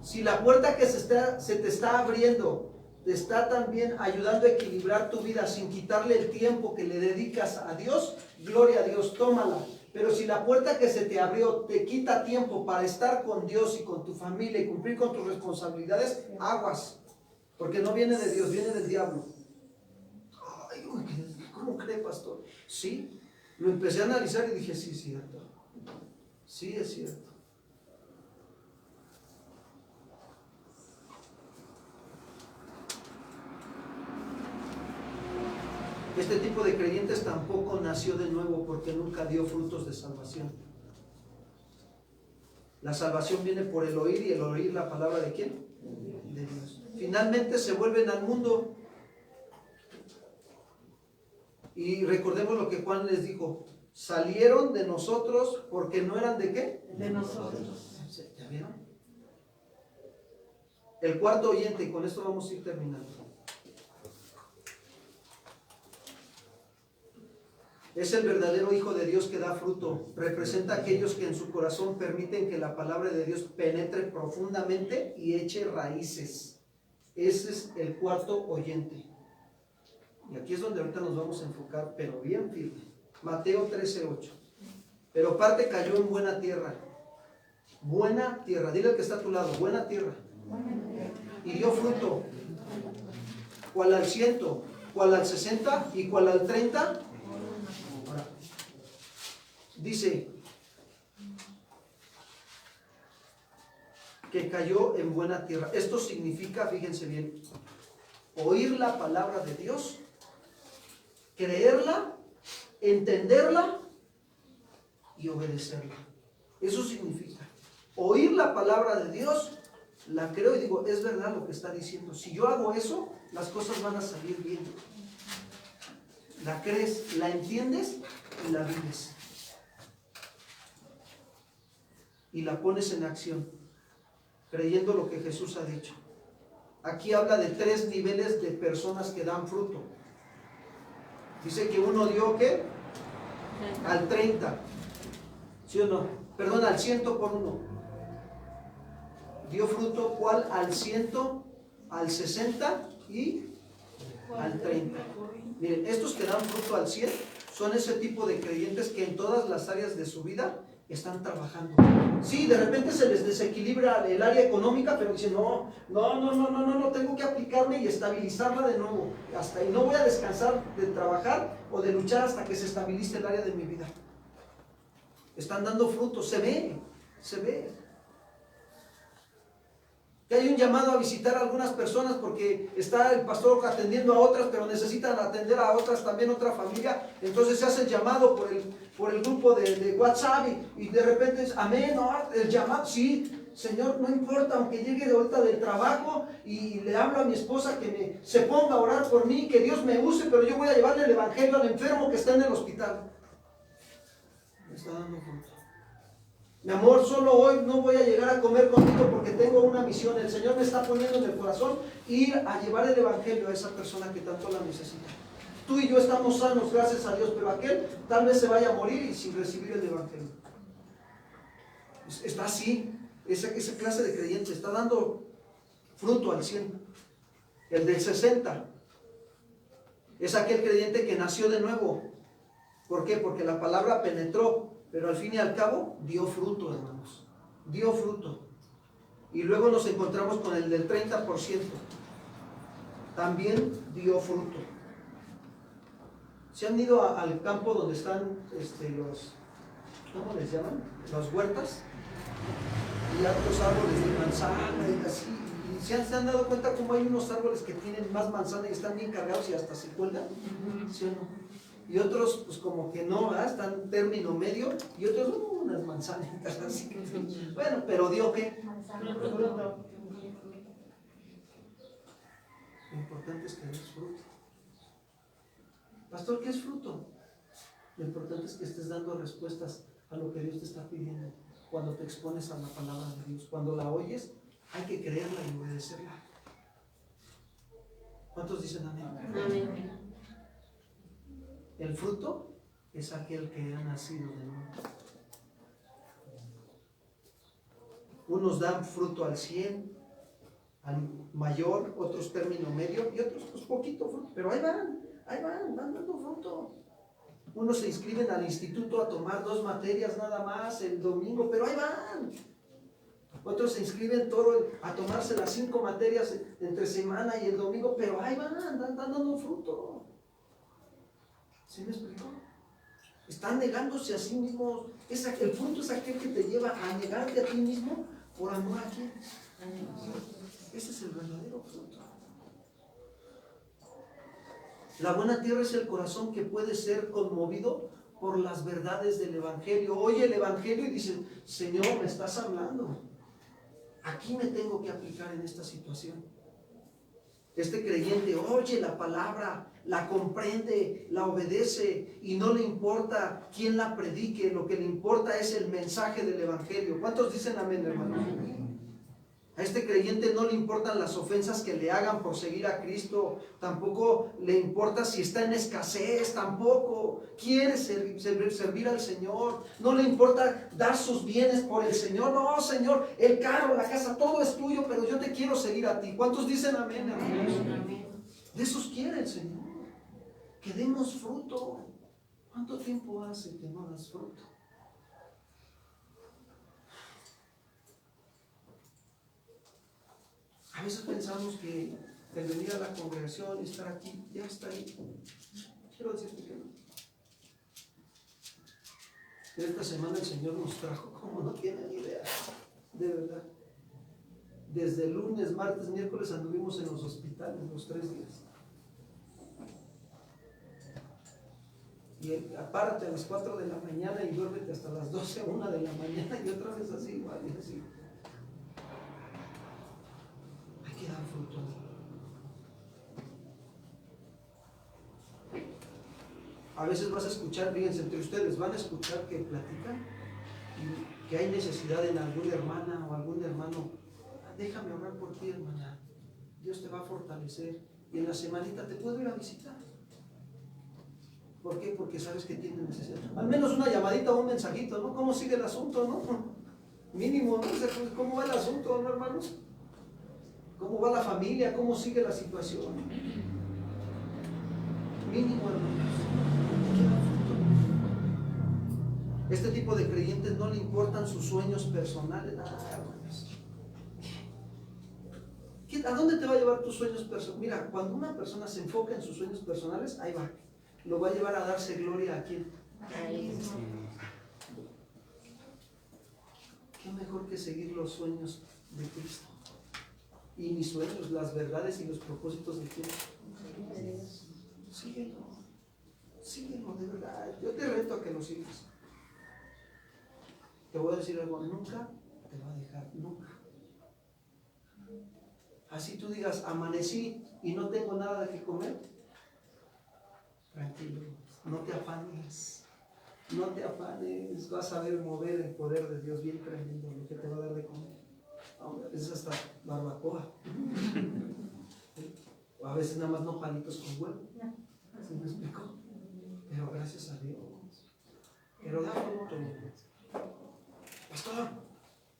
Si la puerta que se te está abriendo te está también ayudando a equilibrar tu vida sin quitarle el tiempo que le dedicas a Dios, gloria a Dios, tómala. Pero si la puerta que se te abrió te quita tiempo para estar con Dios y con tu familia y cumplir con tus responsabilidades, aguas. Porque no viene de Dios, viene del diablo. Ay, ¿cómo cree, pastor? Sí, lo empecé a analizar y dije, sí, es cierto. Sí, es cierto. Este tipo de creyentes tampoco nació de nuevo porque nunca dio frutos de salvación. La salvación viene por el oír y el oír la palabra ¿de quién? De Dios. Finalmente se vuelven al mundo. Y recordemos lo que Juan les dijo. Salieron de nosotros porque no eran ¿de qué? De nosotros. ¿Ya vieron? El cuarto oyente, y con esto vamos a ir terminando. Es el verdadero Hijo de Dios que da fruto. Representa a aquellos que en su corazón permiten que la palabra de Dios penetre profundamente y eche raíces. Ese es el cuarto oyente. Y aquí es donde ahorita nos vamos a enfocar, pero bien firme. Mateo 13:8. Pero parte cayó en buena tierra. Buena tierra. Dile al que está a tu lado, buena tierra. Y dio fruto. ¿Cuál al 100? ¿Cuál al 60? ¿Y cuál al 30? Dice que cayó en buena tierra. Esto significa, fíjense bien, oír la palabra de Dios, creerla, entenderla y obedecerla. Eso significa oír la palabra de Dios, la creo y digo, es verdad lo que está diciendo. Si yo hago eso, las cosas van a salir bien. La crees, la entiendes y la vives. Y la pones en acción, creyendo lo que Jesús ha dicho. Aquí habla de 3 niveles de personas que dan fruto. Dice que uno dio, ¿qué? Al 30. ¿Sí o no? Perdón, al 100 por uno. Dio fruto, ¿cuál? Al 100, al 60 y al 30. Miren, estos que dan fruto al 100 son ese tipo de creyentes que en todas las áreas de su vida están trabajando. Sí, de repente se les desequilibra el área económica, pero dicen, no, tengo que aplicarme y estabilizarla de nuevo. Y no voy a descansar de trabajar o de luchar hasta que se estabilice el área de mi vida. Están dando frutos, se ve. Que hay un llamado a visitar a algunas personas porque está el pastor atendiendo a otras, pero necesitan atender a otras, también otra familia. Entonces se hace el llamado por el grupo de WhatsApp y de repente es, amén, no, el llamado, sí, Señor, no importa, aunque llegue de ahorita del trabajo y le hablo a mi esposa que se ponga a orar por mí, que Dios me use, pero yo voy a llevarle el evangelio al enfermo que está en el hospital. Me está dando fruto. Mi amor, solo hoy no voy a llegar a comer contigo porque tengo una misión. El Señor me está poniendo en el corazón ir a llevar el evangelio a esa persona que tanto la necesita. Tú y yo estamos sanos, gracias a Dios, pero aquel tal vez se vaya a morir y sin recibir el evangelio. Está así, esa clase de creyente está dando fruto al 100. El del 60 es aquel creyente que nació de nuevo. ¿Por qué? Porque la palabra penetró. Pero al fin y al cabo dio fruto, hermanos. Dio fruto. Y luego nos encontramos con el del 30%. También dio fruto. ¿Se han ido al campo donde están los, ¿cómo les llaman? Las huertas. Y altos árboles de manzana y así. Y se han dado cuenta cómo hay unos árboles que tienen más manzana y están bien cargados y hasta se cuelgan. ¿Sí o no? Y otros, pues como que no, ¿verdad? Están en término medio, y otros, unas manzanitas así. Bueno, pero dio ¿qué? Fruto. Lo importante es que des fruto. Pastor, ¿qué es fruto? Lo importante es que estés dando respuestas a lo que Dios te está pidiendo. Cuando te expones a la palabra de Dios, cuando la oyes, hay que creerla y obedecerla. ¿Cuántos dicen amén? Amén. El fruto es aquel que ha nacido de nuevo. Unos dan fruto al 100, al mayor, otros término medio y otros pues poquito fruto, pero ahí van dando fruto. Unos se inscriben al instituto a tomar 2 materias nada más el domingo, pero ahí van. Otros se inscriben a tomarse las 5 materias entre semana y el domingo, pero ahí van dando fruto. ¿Sí me explico? Están negándose a sí mismos. El fruto es aquel que te lleva a negarte a ti mismo por amor a quién. Ese es el verdadero fruto. La buena tierra es el corazón que puede ser conmovido por las verdades del evangelio. Oye el evangelio y dice, Señor, me estás hablando. Aquí me tengo que aplicar en esta situación. Este creyente oye la palabra, la comprende, la obedece y no le importa quién la predique, lo que le importa es el mensaje del evangelio. ¿Cuántos dicen amén, hermanos? A este creyente no le importan las ofensas que le hagan por seguir a Cristo, tampoco le importa si está en escasez, tampoco quiere servir al Señor, no le importa dar sus bienes por el Señor. No, Señor, el carro, la casa, todo es tuyo, pero yo te quiero seguir a ti. ¿Cuántos dicen amén, hermanos? De esos quiere el Señor, que demos fruto. ¿Cuánto tiempo hace que no das fruto? A veces pensamos que el venir a la congregación y estar aquí, ya está ahí. Quiero decirte que no. Esta semana el Señor nos trajo como no tienen idea, de verdad. Desde lunes, martes, miércoles anduvimos en los hospitales los 3 días. Y apárate a las 4 de la mañana y duérmete hasta las 12 a 1 de la mañana y otra vez así, igual y así. Hay que dar fruto. A veces vas a escuchar, fíjense, entre ustedes van a escuchar que platican y que hay necesidad en alguna hermana o algún hermano. Déjame orar por ti, hermana. Dios te va a fortalecer y en la semanita te puedo ir a visitar. ¿Por qué? Porque sabes que tiene necesidad. Al menos una llamadita o un mensajito, ¿no? ¿Cómo sigue el asunto, no? Mínimo, ¿no? ¿Cómo va el asunto, no, hermanos? ¿Cómo va la familia? ¿Cómo sigue la situación? Mínimo, hermanos. Este tipo de creyentes no le importan sus sueños personales. Hermanos. ¿A dónde te va a llevar tus sueños personales? Mira, cuando una persona se enfoca en sus sueños personales, ahí va. Lo va a llevar a darse gloria a quién. ¿Qué mejor que seguir los sueños de Cristo? Y mis sueños, las verdades y los propósitos de quién. Síguelo. Síguelo, de verdad. Yo te reto a que lo sigas. Te voy a decir algo, nunca te va a dejar, nunca. Así tú digas, amanecí y no tengo nada de qué comer. Tranquilo, no te afanes. No te afanes, vas a ver mover el poder de Dios bien tremendo, lo que te va a dar de comer. A veces hasta barbacoa. O a veces nada más no palitos con huevo. ¿Sí me explico? Pero gracias a Dios. Pero da fruto. Pastor,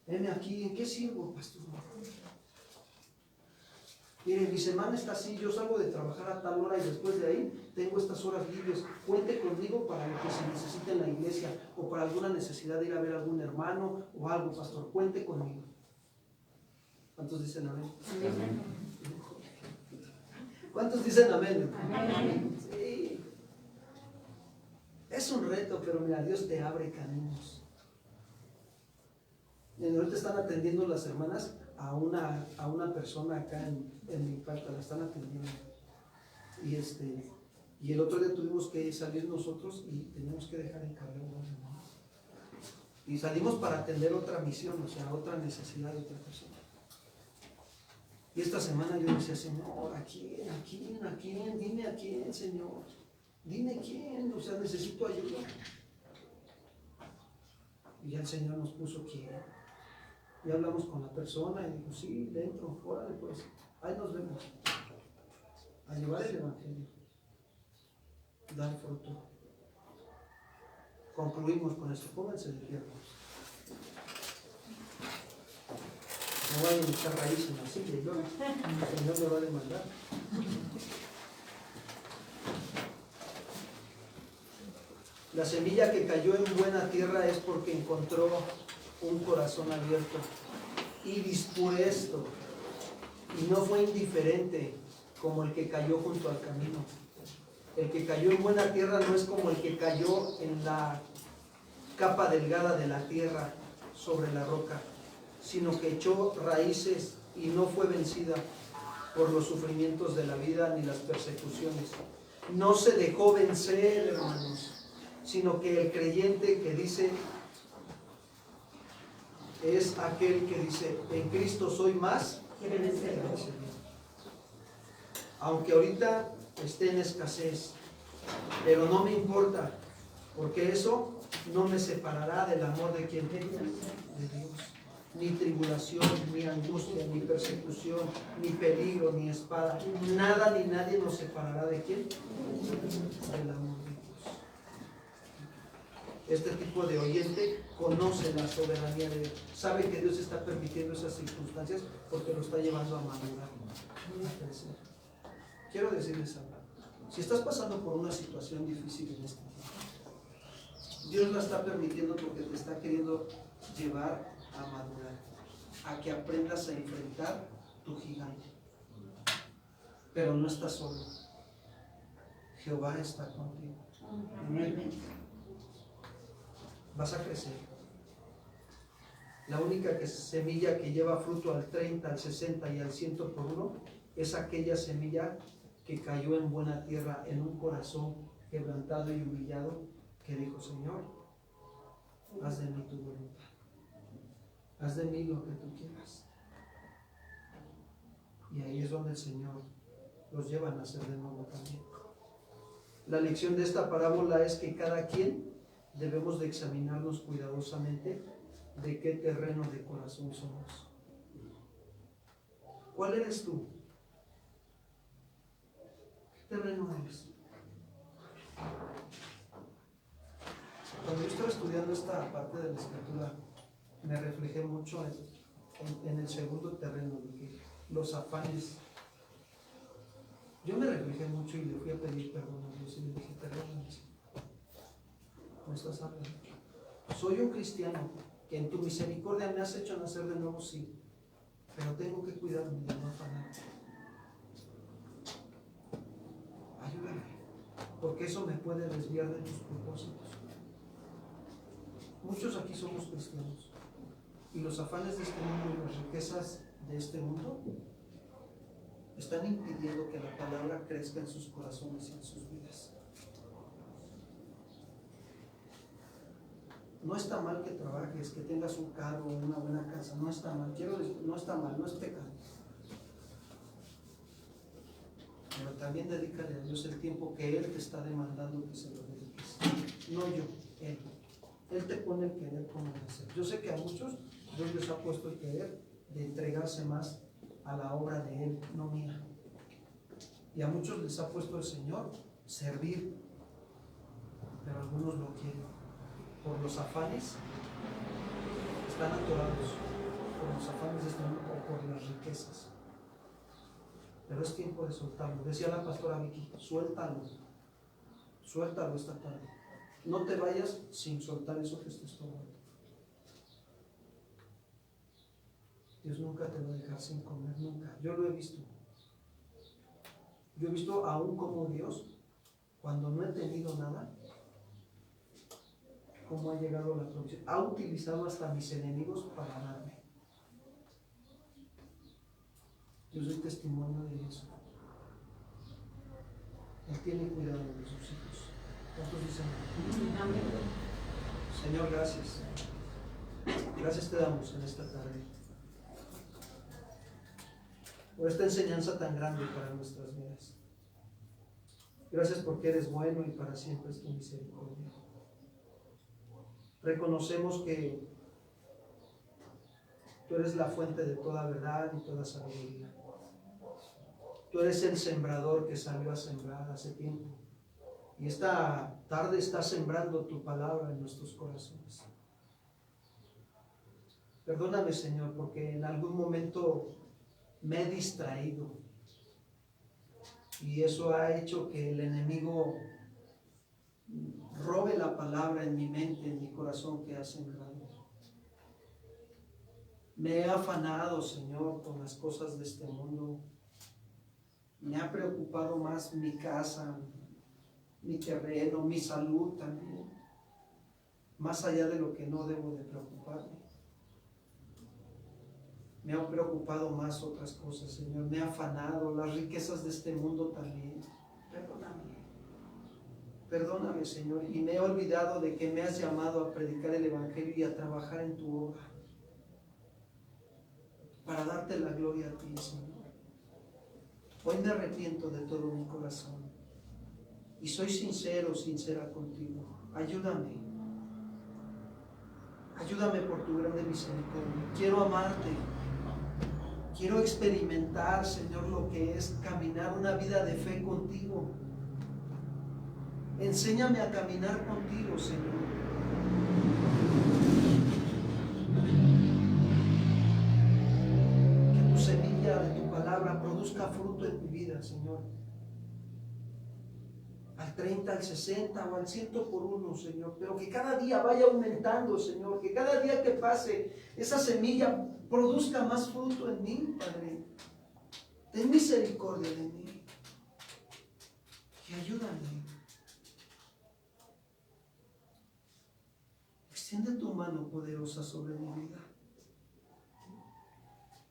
venme aquí, ¿en qué sirvo, pastor? Mire, mi semana está así, yo salgo de trabajar a tal hora y después de ahí tengo estas horas libres. Cuente conmigo para lo que se necesite en la iglesia o para alguna necesidad de ir a ver a algún hermano o algo, pastor. Cuente conmigo. ¿Cuántos dicen amén? Amén. ¿Cuántos dicen amén? Amén. Sí. Es un reto, pero mira, Dios te abre caminos. Ahorita están atendiendo las hermanas a una persona acá en mi parte, la están atendiendo. Y el otro día tuvimos que salir nosotros y teníamos que dejar encargado a los hermanos. Y salimos para atender otra misión, o sea, otra necesidad de otra persona. Y esta semana yo decía, Señor, ¿a quién? Dime a quién, Señor. Dime quién, o sea, necesito ayuda. Y ya el Señor nos puso quién. Y hablamos con la persona y dijo, sí, dentro, órale pues, ahí nos vemos. A llevar el evangelio, dar fruto. Concluimos con esto, pónganse de pie. No vayan a echar raíz en la silla y luego el Señor me va a demandar. La semilla que cayó en buena tierra es porque encontró un corazón abierto y dispuesto, y no fue indiferente como el que cayó junto al camino. El que cayó en buena tierra no es como el que cayó en la capa delgada de la tierra sobre la roca, sino que echó raíces y no fue vencida por los sufrimientos de la vida ni las persecuciones. No se dejó vencer, hermanos, sino que el creyente que dice es aquel que dice, en Cristo soy más que vencedor. Aunque ahorita esté en escasez, pero no me importa, porque eso no me separará del amor de quien tenga, de Dios. Ni tribulación, ni angustia, ni persecución, ni peligro, ni espada, nada ni nadie nos separará de quién, del amor de Dios. Este tipo de oyente conoce la soberanía de Dios, sabe que Dios está permitiendo esas circunstancias porque lo está llevando a madurar, a crecer. Quiero decirles algo, si estás pasando por una situación difícil en este tiempo, Dios la está permitiendo porque te está queriendo llevar a madurar, a que aprendas a enfrentar tu gigante. Pero no estás solo, Jehová está contigo. Vas a crecer. La única semilla que lleva fruto al 30, al 60 y al 100 por uno es aquella semilla que cayó en buena tierra, en un corazón quebrantado y humillado, que dijo, Señor, haz de mí tu voluntad, haz de mí lo que tú quieras. Y ahí es donde el Señor los lleva a nacer de nuevo también. La lección de esta parábola es que cada quien debemos de examinarnos cuidadosamente de qué terreno de corazón somos. ¿Cuál eres tú? ¿Qué terreno eres? Cuando yo estaba estudiando esta parte de la escritura, me reflejé mucho en el segundo terreno, de que los afanes. Yo me reflejé mucho y le fui a pedir perdón a Dios y le dije, perdóname, ¿me estás hablando? Soy un cristiano, que en tu misericordia me has hecho nacer de nuevo, sí, pero tengo que cuidarme de no afanar. Ayúdame, porque eso me puede desviar de tus propósitos. Muchos aquí somos cristianos y los afanes de este mundo y las riquezas de este mundo están impidiendo que la palabra crezca en sus corazones y en sus vidas. No está mal que trabajes, que tengas un carro, una buena casa, no está mal, no está mal, no es pecado. Pero también dedícale a Dios el tiempo que Él te está demandando que se lo dediques. No yo, Él. Él te pone el querer como hacer. Yo sé que a muchos Dios les ha puesto el querer de entregarse más a la obra de Él, no mía. Y a muchos les ha puesto el Señor servir, pero algunos no quieren. Por los afanes, están atorados por los afanes de este mundo o por las riquezas. Pero es tiempo de soltarlo. Decía la pastora Vicky, suéltalo esta tarde. No te vayas sin soltar eso que estés tomando. Dios nunca te va a dejar sin comer, nunca. Yo lo he visto. Yo he visto aún como Dios, cuando no he tenido nada, cómo ha llegado la provisión. Ha utilizado hasta mis enemigos para darme. Yo soy testimonio de eso. Él tiene cuidado de sus hijos. ¿Cuántos dicen? Amén. Señor, gracias. Gracias te damos en esta tarde por esta enseñanza tan grande para nuestras vidas. Gracias porque eres bueno y para siempre es tu misericordia. Reconocemos que tú eres la fuente de toda verdad y toda sabiduría. Tú eres el sembrador que salió a sembrar hace tiempo. Y esta tarde estás sembrando tu palabra en nuestros corazones. Perdóname, Señor, porque en algún momento me he distraído. Y eso ha hecho que el enemigo robe la palabra en mi mente, en mi corazón que ha sembrado. Me he afanado, Señor, con las cosas de este mundo. Me ha preocupado más mi casa, mi terreno, mi salud también, más allá de lo que no debo de preocuparme. Me han preocupado más otras cosas, Señor. Me he afanado, las riquezas de este mundo también. Perdóname. Perdóname, Señor, y me he olvidado de que me has llamado a predicar el Evangelio y a trabajar en tu obra para darte la gloria a ti, Señor. Hoy me arrepiento de todo mi corazón y soy sincero, sincera contigo. Ayúdame. Ayúdame por tu grande misericordia. Quiero amarte. Quiero experimentar, Señor, lo que es caminar una vida de fe contigo. Enséñame a caminar contigo, Señor. Que tu semilla de tu palabra produzca fruto en mi vida, Señor. Al 30, al 60 o al 100 por uno, Señor. Pero que cada día vaya aumentando, Señor. Que cada día que pase, esa semilla produzca más fruto en mí, Padre. Ten misericordia de mí. Y ayúdame. Extiende tu mano poderosa sobre mi vida.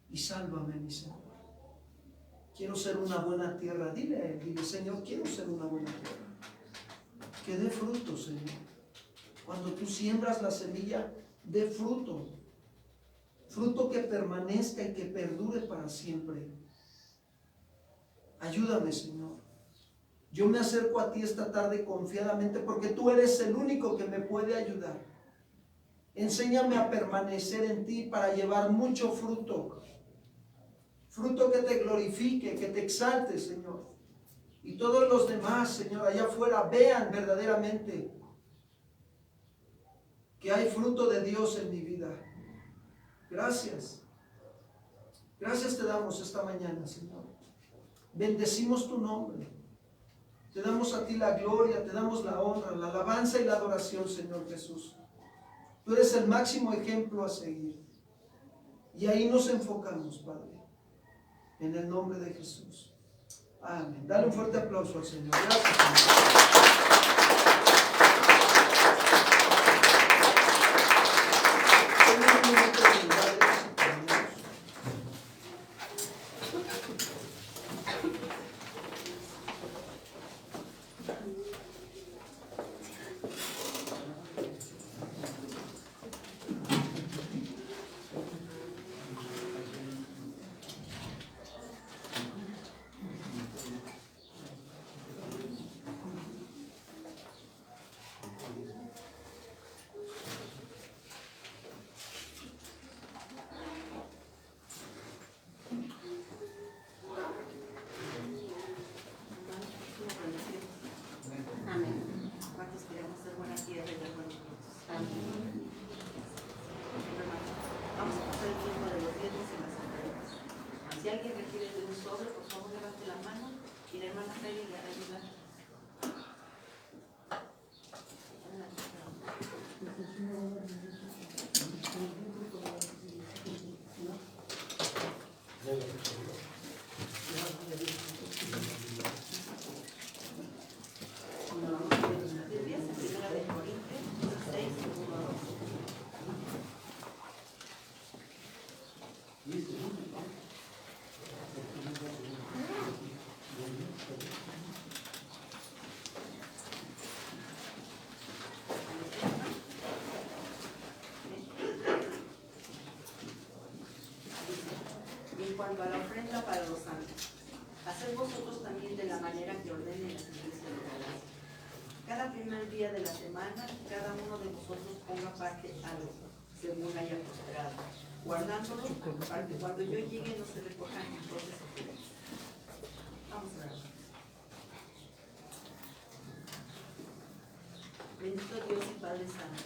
Y sálvame, mi Señor. Quiero ser una buena tierra. Dile a Él, dile, Señor, quiero ser una buena tierra. Que dé fruto, Señor. Cuando tú siembras la semilla, dé fruto. Fruto que permanezca y que perdure para siempre. Ayúdame, Señor. Yo me acerco a ti esta tarde confiadamente porque tú eres el único que me puede ayudar. Enséñame a permanecer en ti para llevar mucho fruto. Fruto que te glorifique, que te exalte, Señor. Y todos los demás, Señor, allá afuera vean verdaderamente que hay fruto de Dios en mi vida. Gracias. Gracias te damos esta mañana, Señor. Bendecimos tu nombre. Te damos a ti la gloria, te damos la honra, la alabanza y la adoración, Señor Jesús. Tú eres el máximo ejemplo a seguir. Y ahí nos enfocamos, Padre. En el nombre de Jesús. Amén. Dale un fuerte aplauso al Señor. Gracias, Señor. Tenemos un momento de humildad, si podemos. Amén. ¿Cuántos queremos ser buena tierra y dar buenos frutos? Amén. Vamos a pasar el tiempo de los diezmos y las ofrendas. Si alguien requiere de un sobre, por favor levante la mano y la hermana Feli le hará ayudar. Biblias en Primera de Corintios 16, 1 a 2. En cuanto a la ofrenda para los santos, haced vosotros también de la manera que ordenen las iglesias locales. Cada primer día de la semana, cada uno de vosotros ponga parte algo, según haya prosperado, guardándolo para que cuando yo llegue no se recojan entonces ofrendas. Vamos a ver. Bendito Dios y Padre Santo,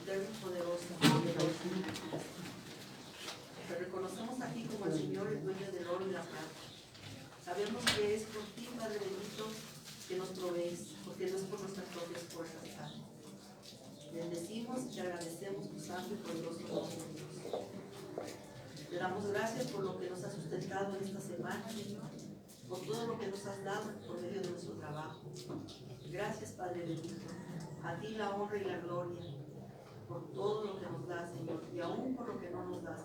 eterno y poderoso, te reconocemos a ti como el Señor, el dueño del oro y la plata. Sabemos que es por ti, Padre bendito, que nos provees, porque no es por nuestras propias fuerzas, Padre. Bendecimos y te agradecemos tu santo y poderoso nombre, Dios. Te damos gracias por lo que nos has sustentado en esta semana, Señor, por todo lo que nos has dado por medio de nuestro trabajo. Gracias, Padre bendito. A ti la honra y la gloria por todo lo que nos das, Señor, y aún por lo que no nos das,